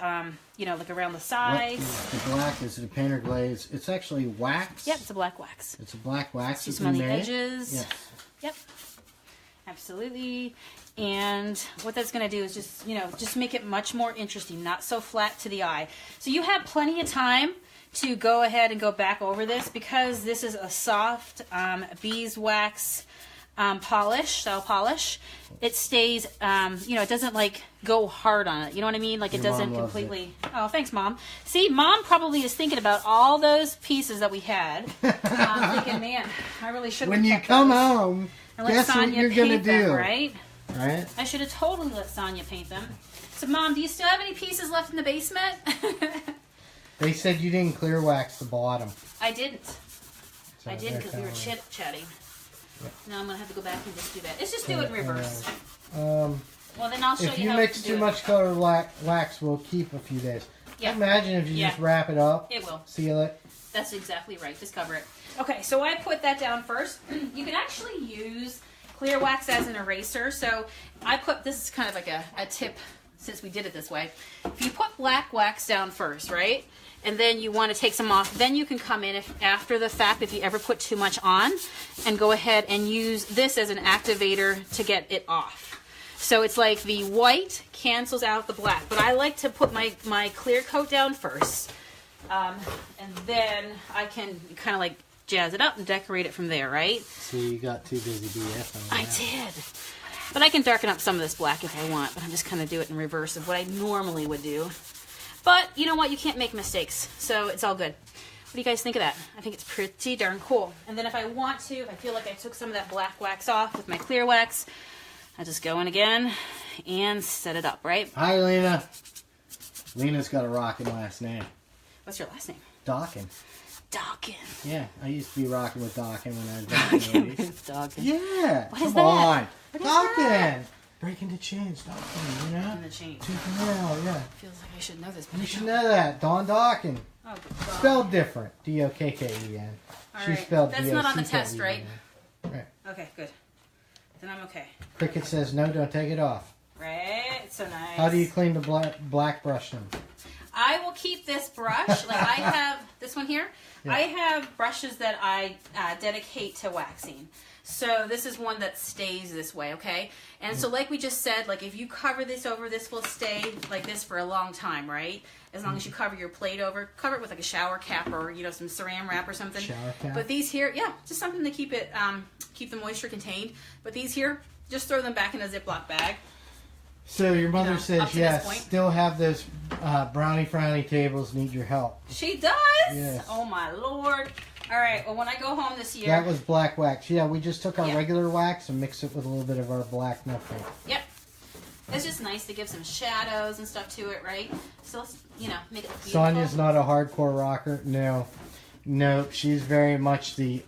you know, like around the sides. The black is the painter glaze. It's actually wax. Yep, it's a black wax. It's a black wax. Do some on the edges. Yes. Yep. Absolutely. And what that's going to do is just, you know, just make it much more interesting, not so flat to the eye. So you have plenty of time to go ahead and go back over this because this is a soft beeswax style polish. It stays, you know, it doesn't like go hard on it. You know what I mean? Like it doesn't completely. Oh, thanks, Mom. See, Mom probably is thinking about all those pieces that we had. Thinking, man, I really should. When you come home, and let guess Sonia what you're gonna paint them, do, right? Right. I should have totally let Sonia paint them. So, Mom, do you still have any pieces left in the basement? They said you didn't clear wax the bottom. I didn't. So I didn't because we were chit-chatting. Yep. Now I'm going to have to go back and just do that. Let's just do it in reverse. Well, then I'll show if you you how mix to do too much colored wax, will keep a few days. Yeah. Imagine if you just wrap it up. It will. Seal it. That's exactly right. Just cover it. Okay, so I put that down first. You can actually use clear wax as an eraser. So I put, this is kind of like a tip since we did it this way. If you put black wax down first, right? And then you want to take some off, then you can come in after the fact if you ever put too much on and go ahead and use this as an activator to get it off. So it's like the white cancels out the black, but I like to put my clear coat down first. And then I can kind of like jazz it up and decorate it from there, right? So you got too busy BS on that. I did. But I can darken up some of this black if I want, but I'm just kind of do it in reverse of what I normally would do. But you know what? You can't make mistakes, so it's all good. What do you guys think of that? I think it's pretty darn cool. And then if I want to, if I feel like I took some of that black wax off with my clear wax, I just go in again and set it up, right? Hi, Lena. Lena's got a rockin' last name. What's your last name? Dawkin. Dawkins. Yeah, I used to be rocking with Dawkin when I was Dawkins with Dawkins. Yeah. What is Come on. What is Dawkin. that? Breaking the chains, Dawkin, you know? In the chain. Yeah. Feels like I should know this. You should know that. Dawn Dawkin. Oh, good God. Spelled different. D-O-K-K-E-N. She right. spelled That's not on the test, right? Right. Okay, good. Then I'm okay. Cricket says, no, don't take it off. Right? It's so nice. How do you clean the black brush then? I will keep this brush. Like I have this one here. Yeah. I have brushes that I dedicate to waxing. So this is one that stays this way, okay? And so like we just said, like if you cover this over, this will stay like this for a long time, right? As long as you cover your plate over. Cover it with like a shower cap or, you know, some saran wrap or something. Shower cap? But these here, yeah, just something to keep it, keep the moisture contained. But these here, just throw them back in a Ziploc bag. So your mother says, yes, still have those brownie frowny tables, need your help. She does? Yes. Oh my Lord. All right, well when I go home this year. That was black wax. Yeah, we just took our regular wax and mixed it with a little bit of our black milk paint. Yep. It's just nice to give some shadows and stuff to it, right? So let's, you know, make it beautiful. Sonia's not a hardcore rocker. No, she's very much the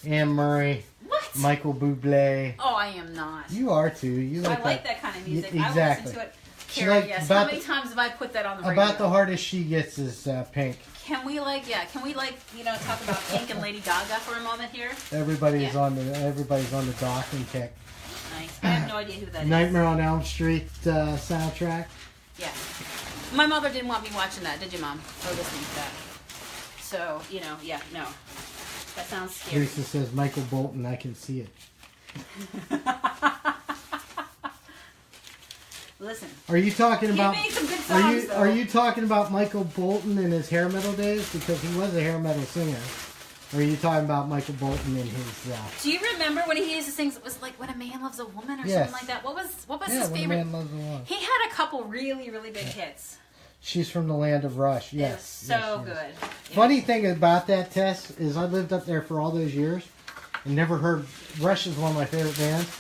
Anne Murray. What? Michael Bublé. Oh, I am not. You are too. You like I like that kind of music. Exactly. I will listen to it. Carrie, yes. How many times have I put that on the radio? About the hardest she gets is Pink. Can we you know, talk about Pink and Lady Gaga for a moment here? Everybody's on the Dawkins kick. Nice. I have no idea who that is. Nightmare on Elm Street soundtrack. Yeah. My mother didn't want me watching that, did you, Mom? Or listening to that. So, you know, yeah, no. That sounds scary. Lisa says, Michael Bolton, I can see it. Listen. Are you talking about? He made some good songs, are you talking about Michael Bolton in his hair metal days? Because he was a hair metal singer. Or are you talking about Michael Bolton and his... Do you remember when he used to sing, it was like When a Man Loves a Woman or something like that? What was his favorite? When a Man Loves a Woman. He had a couple really, really big hits. She's from the Land of Rush. Yes. It was so good. Funny thing about that, Tess, is I lived up there for all those years and never heard... Rush is one of my favorite bands.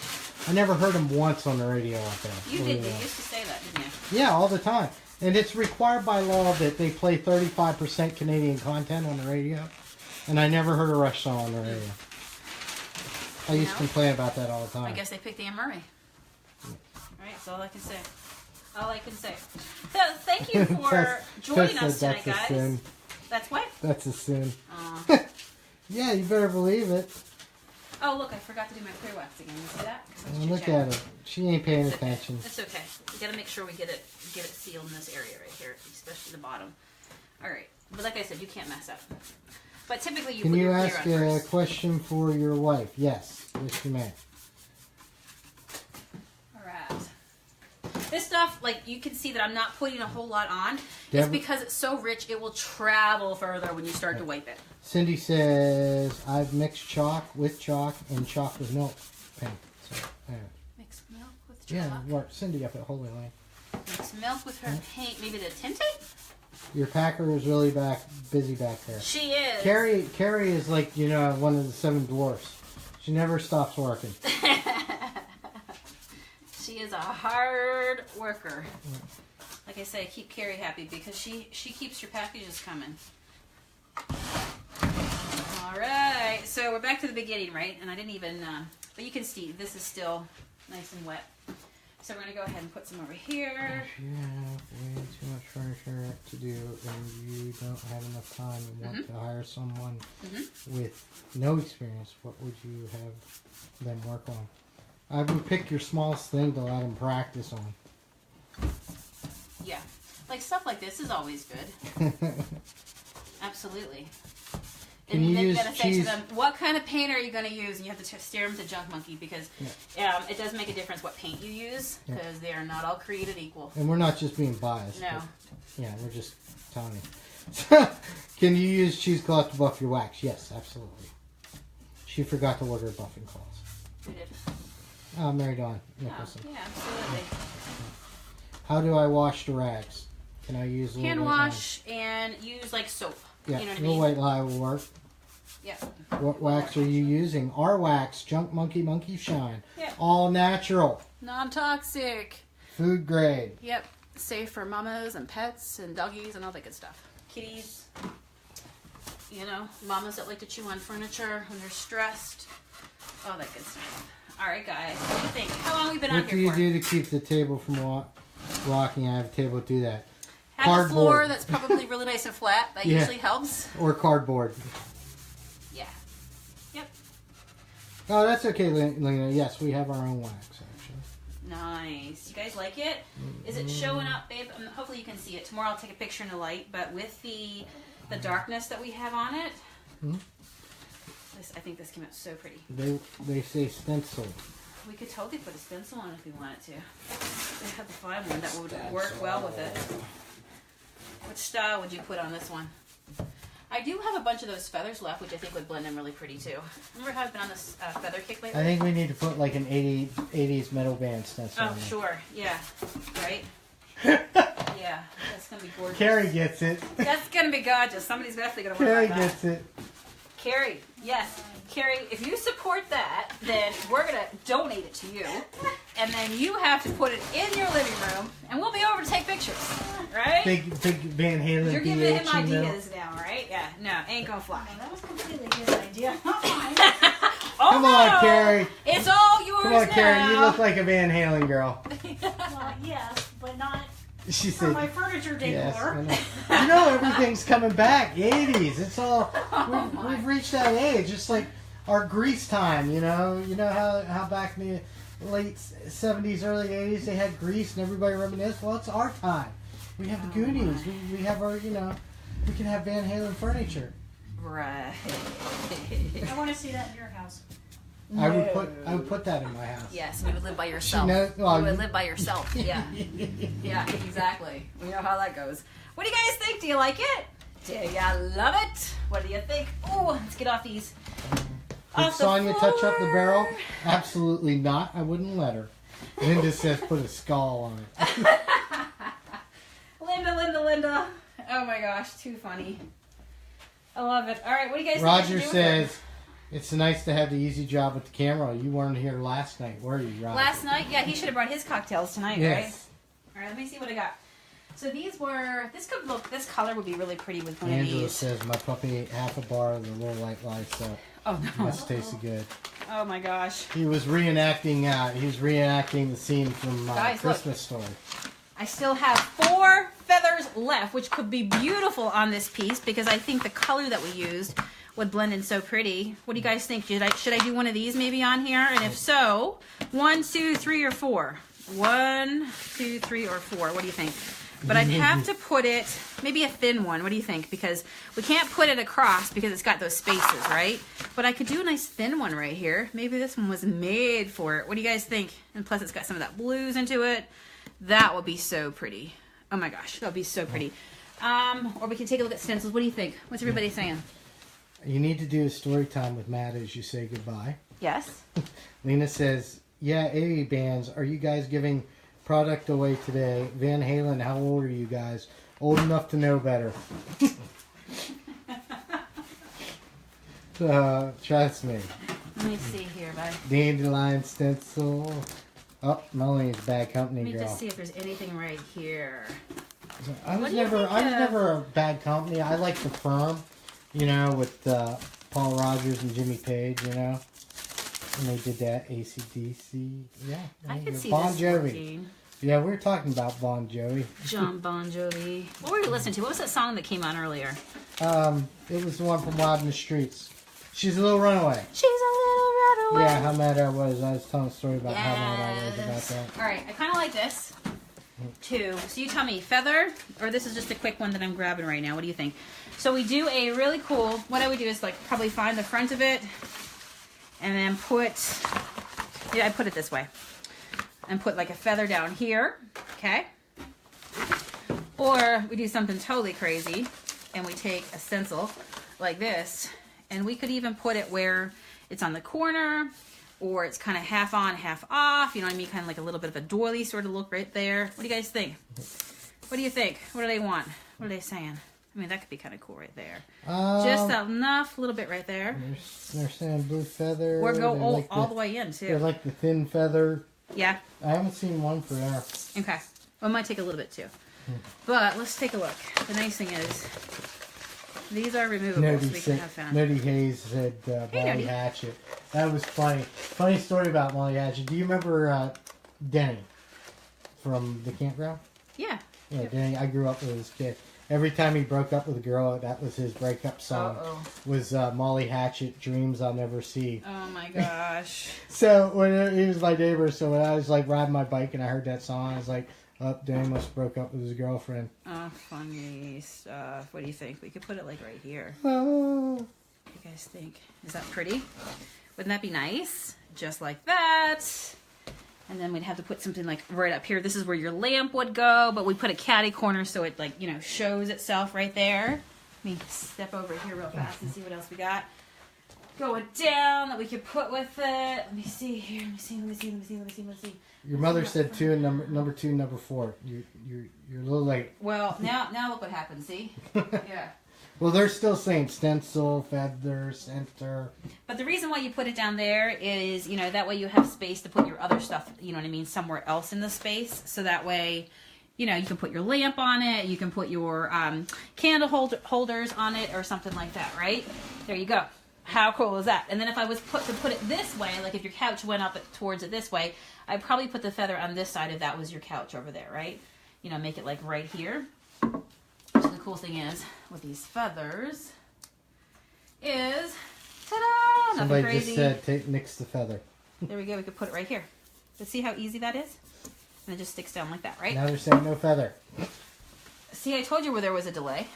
I never heard them once on the radio up there. You did. You used to say that, didn't you? Yeah, all the time. And it's required by law that they play 35% Canadian content on the radio. And I never heard a Rush song on the radio. I used to complain about that all the time. I guess they picked Anne Murray. All right, that's all I can say. All I can say. So, thank you for joining us tonight, guys. Sin. That's what? That's a sin. Yeah, you better believe it. Oh, look, I forgot to do my clear wax again. You see that? Look at her. She ain't paying attention. It's okay. We got to make sure we get it sealed in this area right here, especially the bottom. All right. But like I said, you can't mess up. But typically you put your clear on first. Can you ask a question for your wife? Yes. Yes, you may. All right. This stuff, like, you can see that I'm not putting a whole lot on. It's because it's so rich, it will travel further when you start to wipe it. Cindy says, I've mixed chalk with chalk and chalk with milk paint. So, mixed milk with chalk? Yeah, work. Cindy up at Holy Lane. Mixed milk with her paint. Maybe the tinting? Your packer is really busy back there. She is. Carrie is like, one of the 7 dwarfs. She never stops working. She is a hard worker. Like I say, keep Carrie happy because she keeps your packages coming. All right, so we're back to the beginning, right? And I didn't even, but you can see this is still nice and wet. So we're going to go ahead and put some over here. If you have way too much furniture to do and you don't have enough time and want to hire someone with no experience, what would you have them work on? I would pick your smallest thing to let them practice on. Yeah. Like stuff like this is always good. Absolutely. And then you got to say to them, what kind of paint are you going to use? And you have to steer them to Junk Monkey because it does make a difference what paint you use because they are not all created equal. And we're not just being biased. No. Yeah, we're just telling you. Can you use cheesecloth to buff your wax? Yes, absolutely. She forgot to order buffing cloths. Who did? Mary Dawn Nicholson. Yeah, absolutely. How do I wash the rags? Can I use a hand wash and use like soap? Yeah, you know what I mean? mean? White lye will work. Yeah. What wax are you using? Our wax, Junk Monkey Shine. Yeah. All natural. Non-toxic. Food grade. Yep. Safe for mamas and pets and doggies and all that good stuff. Kitties. Mamas that like to chew on furniture when they're stressed. All that good stuff. All right, guys. What do you think? How long have we been on here for? What do you do to keep the table from rocking? I have a table to do that. Have cardboard. A floor that's probably really nice and flat. That usually helps. Or cardboard. Yeah. Yep. Oh, that's okay, Lena. Yes, we have our own wax, actually. Nice. You guys like it? Is it showing up, babe? Hopefully you can see it. Tomorrow I'll take a picture in the light, but with the darkness that we have on it, I think this came out so pretty. They say stencil. We could totally put a stencil on if we wanted to. We have to find one that would work well with it. Which style would you put on this one? I do have a bunch of those feathers left, which I think would blend in really pretty too. Remember how I've been on this feather kick lately? I think we need to put like an 80s metal band stencil on there. Sure. Yeah. Right? Yeah. That's going to be gorgeous. Carrie gets it. That's going to be gorgeous. Somebody's definitely going to work on that. Carrie gets it. Carrie, yes. Carrie, if you support that, then we're going to donate it to you. And then you have to put it in your living room, and we'll be over to take pictures. Right? Big Van Halen. You're giving him ideas now, right? Yeah. No, ain't going to fly. Oh, that was a completely good idea. Come on, Carrie. It's all yours now. Come on, Carrie. You look like a Van Halen girl. Well, yes, but not she for said, my furniture decor. Yes, I know everything's coming back. 80s. It's all, we've reached that age. It's like our Grease time, You know how back in the late 70s, early 80s, they had Grease and everybody reminisced? Well, it's our time. We have the Goonies. We have our, we can have Van Halen furniture. Right. I want to see that in your house. No. I would put that in my house. Yes, you would live by yourself. You would live by yourself. Yeah. Yeah, exactly. We know how that goes. What do you guys think? Do you like it? Do you love it? What do you think? Oh, it's get off these. Did Sonia touch up the barrel? Absolutely not. I wouldn't let her. Linda says put a skull on it. Linda. Oh my gosh, too funny. I love it. All right, what do you guys Roger think? Roger says, it's nice to have the easy job with the camera. You weren't here last night, were you, Roger? Last night? Yeah, he should have brought his cocktails tonight, yes. Right? All right, let me see what I got. So these were, this color would be really pretty with one Angela of these. says, my puppy ate half a bar of the little white lies, so oh no. must tasted good. Oh my gosh. He was reenacting the scene from Christmas Story. I still have 4 feathers left, which could be beautiful on this piece because I think the color that we used would blend in so pretty. What do you guys think? Should I do one of these maybe on here? And if so, 1, 2, 3, or 4? 1, 2, 3, or 4. What do you think? But I'd have to put it, maybe a thin one. What do you think? Because we can't put it across because it's got those spaces, right? But I could do a nice thin one right here. Maybe this one was made for it. What do you guys think? And plus it's got some of that blues into it. That would be so pretty. Oh my gosh, that would be so pretty. Or we can take a look at stencils. What do you think? What's everybody saying? You need to do a story time with Matt as you say goodbye. Yes. Lena says, yeah, 80 bands. Are you guys giving product away today? Van Halen, how old are you guys? Old enough to know better. Trust me. Let me see here, bud. Dandelion stencil. Oh, Melanie's bad company, girl. Let me just see if there's anything right here. I was never a bad company. I like the firm, you know, with Paul Rogers and Jimmy Page, you know. And they did that AC/DC. Yeah. I can see Bon this Jovi. working. Yeah, we were talking about Bon Jovi. John Bon Jovi. What were we listening to? What was that song that came on earlier? It was the one from Wild in the Streets. She's a Little Runaway. She's a little runaway. Yeah, how mad I was. I was telling a story about how mad I was about that. All right, I kind of like this too. So you tell me, feather, or this is just a quick one that I'm grabbing right now. What do you think? So we do a really cool, what I would do is like probably find the front of it and then I put it this way. And put like a feather down here, okay? Or we do something totally crazy and we take a stencil like this and we could even put it where it's on the corner or it's kind of half on, half off, you know what I mean? Kind of like a little bit of a doily sort of look right there. What do you guys think? What do you think? What do they want? What are they saying? I mean, that could be kind of cool right there. Just enough, a little bit right there. They're saying blue feather. Or go all the way in, too. They're like the thin feather. Yeah. I haven't seen one forever. Okay. Well, it might take a little bit, too. But let's take a look. The nice thing is, these are removable, so we can have fun. Nutty Hayes said Molly Hatchet. That was funny. Funny story about Molly Hatchet. Do you remember Denny from the campground? Yeah. Yeah, Denny. I grew up with his kid. Every time he broke up with a girl, that was his breakup song. Was Molly Hatchet, Dreams I'll Never See. Oh my gosh. So when he was my neighbor, so when I was like riding my bike and I heard that song, I was like, oh, Danny must have broke up with his girlfriend. Oh, funny stuff. What do you think? We could put it like right here. Oh. What do you guys think? Is that pretty? Wouldn't that be nice? Just like that. And then we'd have to put something like right up here. This is where your lamp would go, but we put a catty corner so it like, you know, shows itself right there. Let me step over here real fast and see what else we got going down that we could put with it. Let me see here. Let me see. Your mother said two and number 2, number 4. You're a little late. Well, now look what happened. See? Yeah. Well, they're still saying stencil, feather, center. But the reason why you put it down there is, you know, that way you have space to put your other stuff, you know what I mean, somewhere else in the space. So that way, you know, you can put your lamp on it, you can put your candle holders on it or something like that, right? There you go. How cool is that? And then if I was to put it this way, like if your couch went up towards it this way, I'd probably put the feather on this side if that was your couch over there, right? You know, make it like right here. So the cool thing is with these feathers is, ta-da! Somebody just said, nix the feather. There we go. We could put it right here. But see how easy that is? And it just sticks down like that, right? Now they're saying no feather. See, I told you where there was a delay.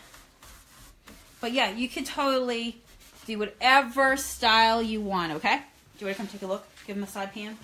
But yeah, you can totally do whatever style you want, okay? Do you want to come take a look? Give them a side pan?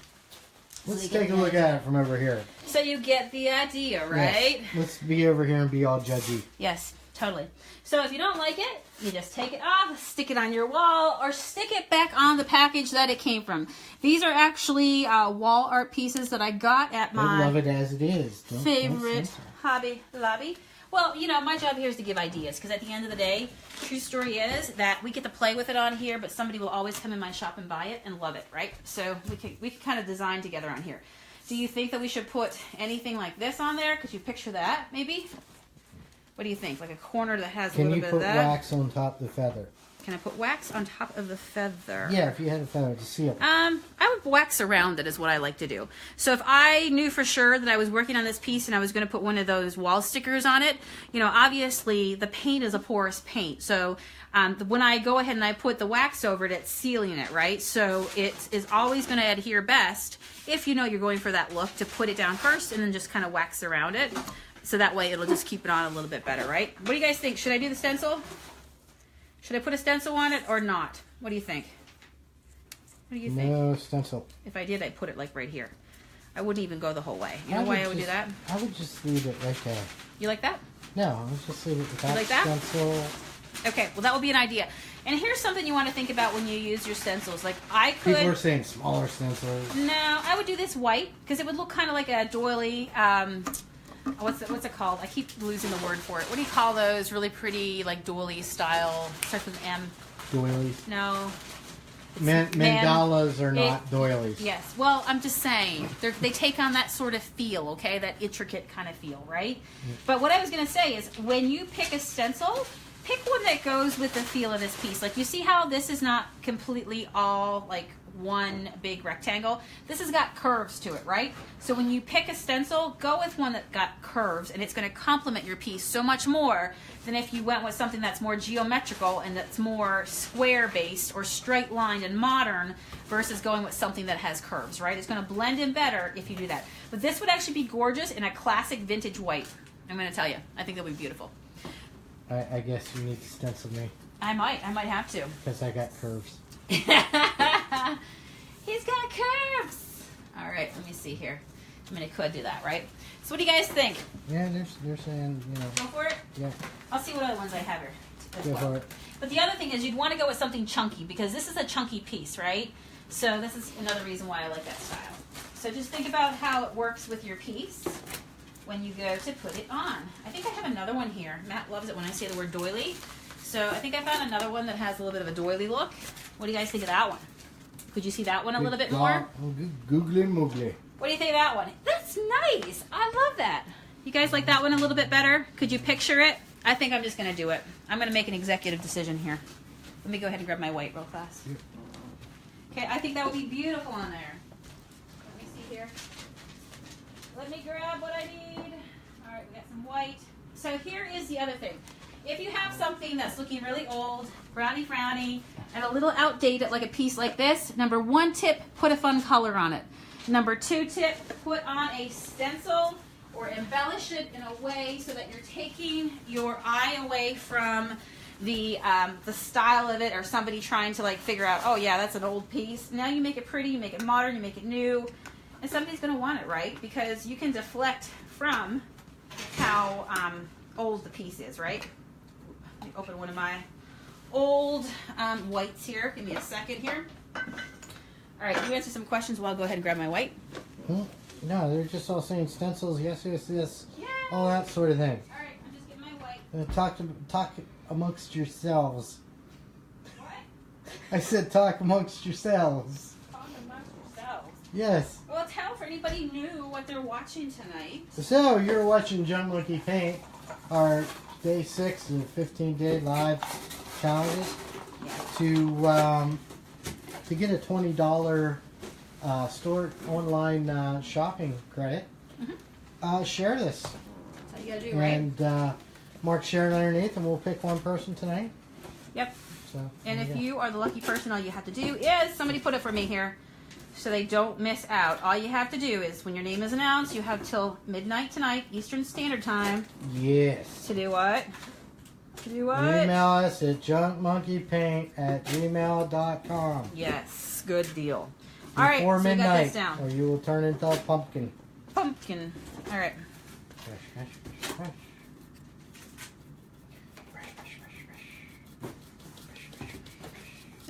Let's take a look at it from over here. So you get the idea, right? Yes. Let's be over here and be all judgy. Yes. Totally. So if you don't like it, you just take it off, stick it on your wall, or stick it back on the package that it came from. These are actually wall art pieces that I got at my I love it as it is. favorite Hobby Lobby. Well, you know, my job here is to give ideas, because at the end of the day, true story is that we get to play with it on here, but somebody will always come in my shop and buy it and love it, right? So we can kind of design together on here. Do you think that we should put anything like this on there? Could you picture that, maybe? What do you think? Like a corner that has a little bit of that? Can you put wax on top of the feather? Can I put wax on top of the feather? Yeah, if you had a feather to seal it. I would wax around it is what I like to do. So if I knew for sure that I was working on this piece and I was going to put one of those wall stickers on it, you know, obviously the paint is a porous paint. So when I go ahead and I put the wax over it, it's sealing it, right? So it is always going to adhere best if you know you're going for that look to put it down first and then just kind of wax around it. So that way it'll just keep it on a little bit better, right? What do you guys think? Should I do the stencil? Should I put a stencil on it or not? What do you think? What do you think? No stencil. If I did, I'd put it like right here. I wouldn't even go the whole way. You know why I would do that? I would just leave it right there. You like that? No, I would just leave it without like that? stencil. Okay, well that would be an idea. And here's something you want to think about when you use your stencils. Like I could... People are saying smaller stencils. No, I would do this white because it would look kind of like a doily... what's it called? I keep losing the word for it. What do you call those really pretty, like, doily style? Starts with M. Doilies? No. Mandalas are not doilies. Yes. Well, I'm just saying. They take on that sort of feel, okay? That intricate kind of feel, right? Mm. But what I was going to say is when you pick a stencil, pick one that goes with the feel of this piece. Like, you see how this is not completely all, like, one big rectangle. This has got curves to it, right? So when you pick a stencil, go with one that got curves, and it's going to complement your piece so much more than if you went with something that's more geometrical and that's more square based or straight lined and modern versus going with something that has curves, right? It's going to blend in better if you do that. But this would actually be gorgeous in a classic vintage white. I'm going to tell you, I think it'll be beautiful. I guess you need to stencil me. I might have to. Because I got curves. He's got curves. All right, let me see here. I mean, I could do that, right? So what do you guys think? Yeah, they're saying, you know. Go for it? Yeah. I'll see what other ones I have here as Go well. for it. But the other thing is you'd want to go with something chunky because this is a chunky piece, right? So this is another reason why I like that style. So just think about how it works with your piece when you go to put it on. I think I have another one here. Matt loves it when I say the word doily. So I think I found another one that has a little bit of a doily look. What do you guys think of that one? Could you see that one a little bit more? Googly moogly. What do you think of that one? That's nice. I love that. You guys like that one a little bit better? Could you picture it? I think I'm just going to do it. I'm going to make an executive decision here. Let me go ahead and grab my white real fast. Okay, I think that would be beautiful on there. Let me see here. Let me grab what I need. All right, we got some white. So here is the other thing. If you have something that's looking really old, browny frowny, and a little outdated like a piece like this, number one tip, put a fun color on it. Number two tip, put on a stencil or embellish it in a way so that you're taking your eye away from the style of it or somebody trying to like figure out, oh yeah, that's an old piece. Now you make it pretty, you make it modern, you make it new, and somebody's going to want it, right? Because you can deflect from how old the piece is, right? Let me open one of my old whites here. Give me a second here. All right, you answer some questions while I'll go ahead and grab my white. No, they're just all saying stencils, yes, Yay! all that sort of thing. All right, I'm just getting my white. Talk amongst yourselves. What? I said talk amongst yourselves. Talk amongst yourselves. Yes. Well, tell for anybody new what they're watching tonight. So, you're watching Jug Monkey Paint, our Day 6 of 15-day live challenges. Yeah. To get a $20 store online shopping credit, share this. That's how you gotta do, right? And mark share it underneath, and we'll pick one person tonight. Yep. So, and if you are the lucky person, all you have to do is, somebody put it for me here, so they don't miss out. All you have to do is, when your name is announced, you have till midnight tonight, Eastern Standard Time. Yes. To do what? To do what? Email us at junkmonkeypaint@gmail.com. Yes, good deal. All right, Before so you got midnight, this down. or you will turn into a pumpkin. Pumpkin. All right.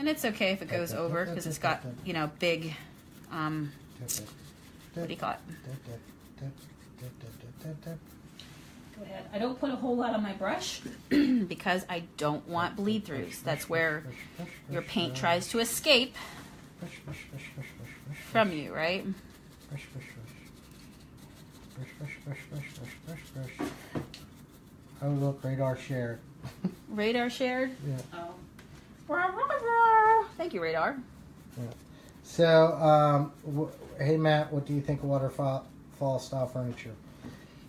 And it's okay if it goes over because it's got, you know, big, what do you call it? Go ahead. I don't put a whole lot on my brush because I don't want bleed throughs. That's where your paint tries to escape from you, right? Oh, look, radar shared. Radar shared? Yeah. Oh. Thank you, radar. Yeah. So, hey, Matt, what do you think of waterfall style furniture?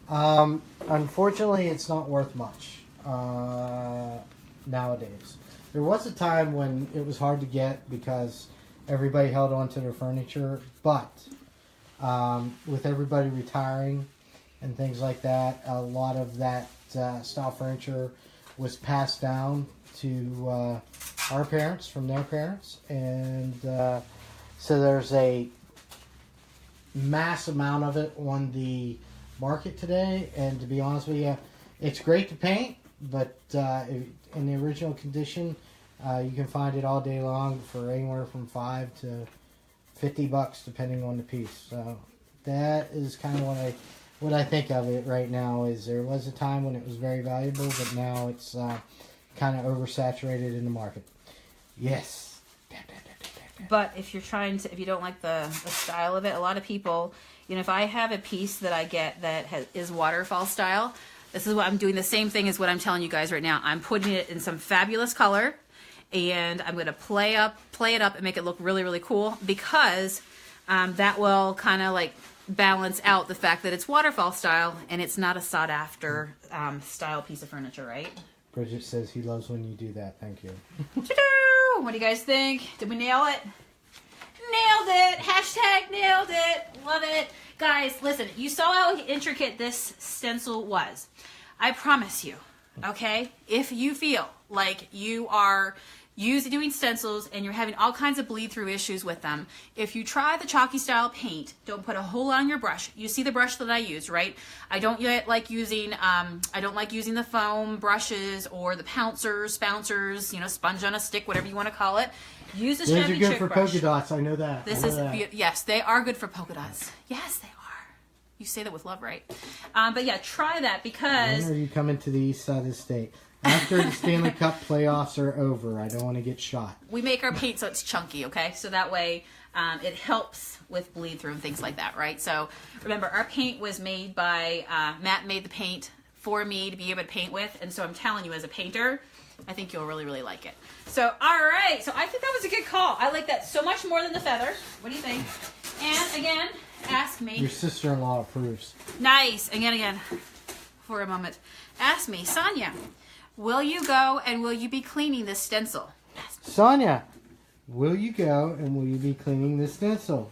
Unfortunately, it's not worth much nowadays. There was a time when it was hard to get because everybody held on to their furniture, but with everybody retiring and things like that, a lot of that style furniture was passed down to our parents from their parents, and so there's a mass amount of it on the market today. And to be honest with you, it's great to paint, but in the original condition, you can find it all day long for anywhere from $5 to $50 depending on the piece. So that is kind of what I think of it right now. Is there was a time when it was very valuable, but now it's kind of oversaturated in the market. Yes. But if you're if you don't like the style of it, a lot of people, you know, if I have a piece that I get that is waterfall style, this is what I'm doing. The same thing as what I'm telling you guys right now. I'm putting it in some fabulous color, and I'm going to play it up and make it look really, really cool, because that will kind of like balance out the fact that it's waterfall style and it's not a sought after style piece of furniture, right? Bridget says he loves when you do that. Thank you. What do you guys think? Did we nail it? Nailed it! Hashtag nailed it! Love it! Guys, listen, you saw how intricate this stencil was. I promise you, okay? If you feel like you are doing stencils and you're having all kinds of bleed through issues with them, if you try the chalky style paint, don't put a whole lot on your brush. You see the brush that I use, right? I don't like using the foam brushes or the bouncers, you know, sponge on a stick, whatever you want to call it. Use the These are good chick for brush. polka dots. I know that. Yes, they are good for polka dots. Yes, they are. You say that with love, right? But yeah, try that, because when are you coming to the east side of the state? After the Stanley Cup playoffs are over, I don't want to get shot. We make our paint so it's chunky, okay? So that way it helps with bleed through and things like that, right? So remember, our paint was made by, Matt made the paint for me to be able to paint with. And so I'm telling you, as a painter, I think you'll really, really like it. So, all right. So I think that was a good call. I like that so much more than the feather. What do you think? And again, ask me. Your sister-in-law approves. Nice. Again, for a moment. Ask me, Sonia, will you go and will you be cleaning this stencil? Sonia, will you go and will you be cleaning this stencil?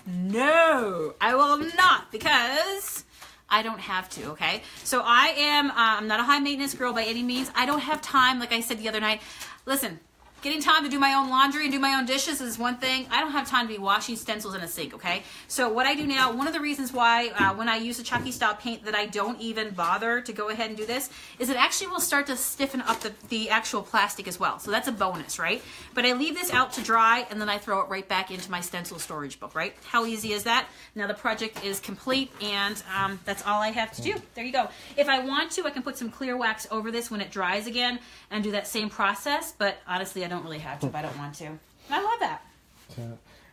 No, I will not, because I don't have to, okay? So I'm not a high maintenance girl by any means. I don't have time, like I said the other night. Listen, getting time to do my own laundry and do my own dishes is one thing. I don't have time to be washing stencils in a sink, okay? So what I do now, one of the reasons why when I use a chalky style paint that I don't even bother to go ahead and do this, is it actually will start to stiffen up the actual plastic as well. So that's a bonus, right? But I leave this out to dry, and then I throw it right back into my stencil storage book, right? How easy is that? Now the project is complete, and that's all I have to do. There you go. If I want to, I can put some clear wax over this when it dries again and do that same process, but honestly, I don't really have to if I don't want to. I love that.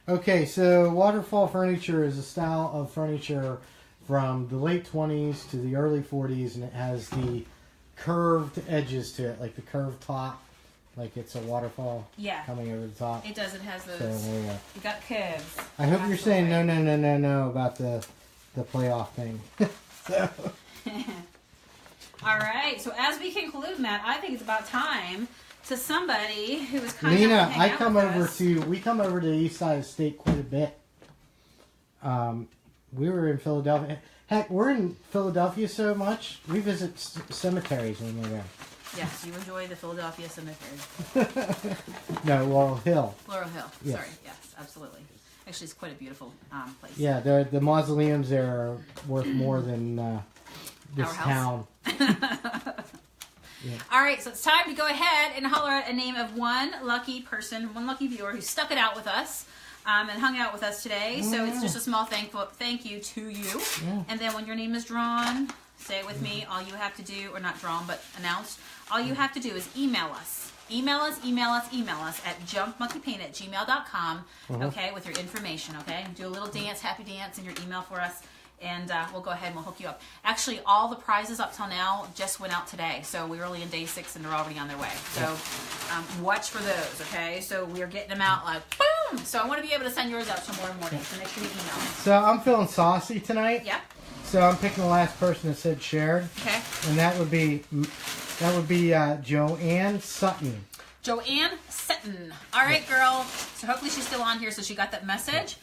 Okay, so waterfall furniture is a style of furniture from the late 20s to the early 40s, and it has the curved edges to it, like the curved top, like it's a waterfall coming over the top. It does. It has those. So, you got curves. I hope you're saying no about the playoff thing. So. All right. So as we conclude, Matt, I think it's about time to somebody who is kind Lena, of we come over to the east side of the state quite a bit. We were in Philadelphia. Heck, we're in Philadelphia so much, we visit cemeteries when we're there. Yes, you enjoy the Philadelphia cemetery. No, Laurel Hill. Laurel Hill. Yes. Sorry. Yes, absolutely. Actually, it's quite a beautiful place. Yeah, the mausoleums there are worth more than this town. Yeah. All right, so it's time to go ahead and holler out a name of one lucky person, one lucky viewer who stuck it out with us and hung out with us today. So it's just a small thank you to you. Yeah. And then when your name is drawn, say it with me. All you have to do, or not drawn, but announced, all you have to do is email us. Email us at junkmonkeypaint@gmail.com, okay, with your information, okay? Do a little dance, happy dance in your email for us, and we'll go ahead and we'll hook you up. Actually, all the prizes up till now just went out today, so we're only in day 6 and they're already on their way. So watch for those, okay? So we're getting them out like boom! So I want to be able to send yours out tomorrow morning, so make sure you email me. So I'm feeling saucy tonight. Yep. So I'm picking the last person that said shared. Okay. And that would be Joanne Sutton. Joanne Sutton. All right, girl. So hopefully she's still on here, so she got that message.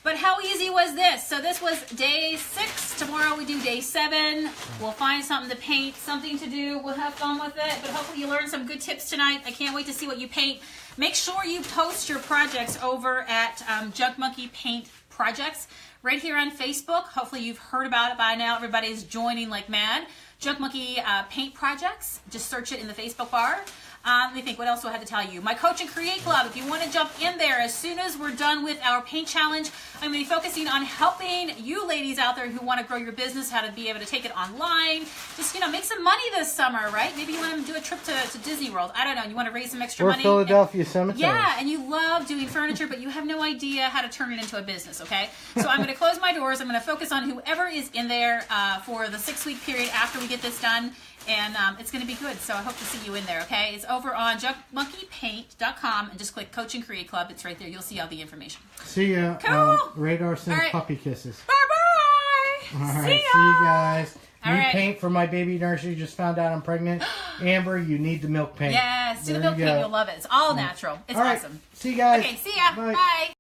But how easy was this? So this was day 6. Tomorrow we do day 7. We'll find something to paint, something to do. We'll have fun with it. But hopefully you learned some good tips tonight. I can't wait to see what you paint. Make sure you post your projects over at Junk Monkey Paint Projects right here on Facebook. Hopefully you've heard about it by now. Everybody's joining like mad. Junk Monkey Paint Projects. Just search it in the Facebook bar. Let me think, what else do I have to tell you? My Coach and Create Club, if you want to jump in there, as soon as we're done with our paint challenge, I'm going to be focusing on helping you ladies out there who want to grow your business, how to be able to take it online. Just, make some money this summer, right? Maybe you want to do a trip to Disney World. I don't know. You want to raise some extra money. Or Philadelphia Cemetery. Yeah, and you love doing furniture, but you have no idea how to turn it into a business, okay? So I'm going to close my doors. I'm going to focus on whoever is in there for the 6-week period after we get this done. And it's going to be good, so I hope to see you in there, okay? It's over on junkmonkeypaint.com, and just click Coach and Create Club. It's right there. You'll see all the information. See ya. Cool. Radar sends All right. puppy kisses. Bye-bye. All right, See see you guys. All Need right. paint for my baby nursery. Just found out I'm pregnant. Amber, you need the milk paint. Yes, do the There milk you paint. go. You'll love it. It's all natural. It's All right. awesome. See you guys. Okay, see ya. Bye. Bye.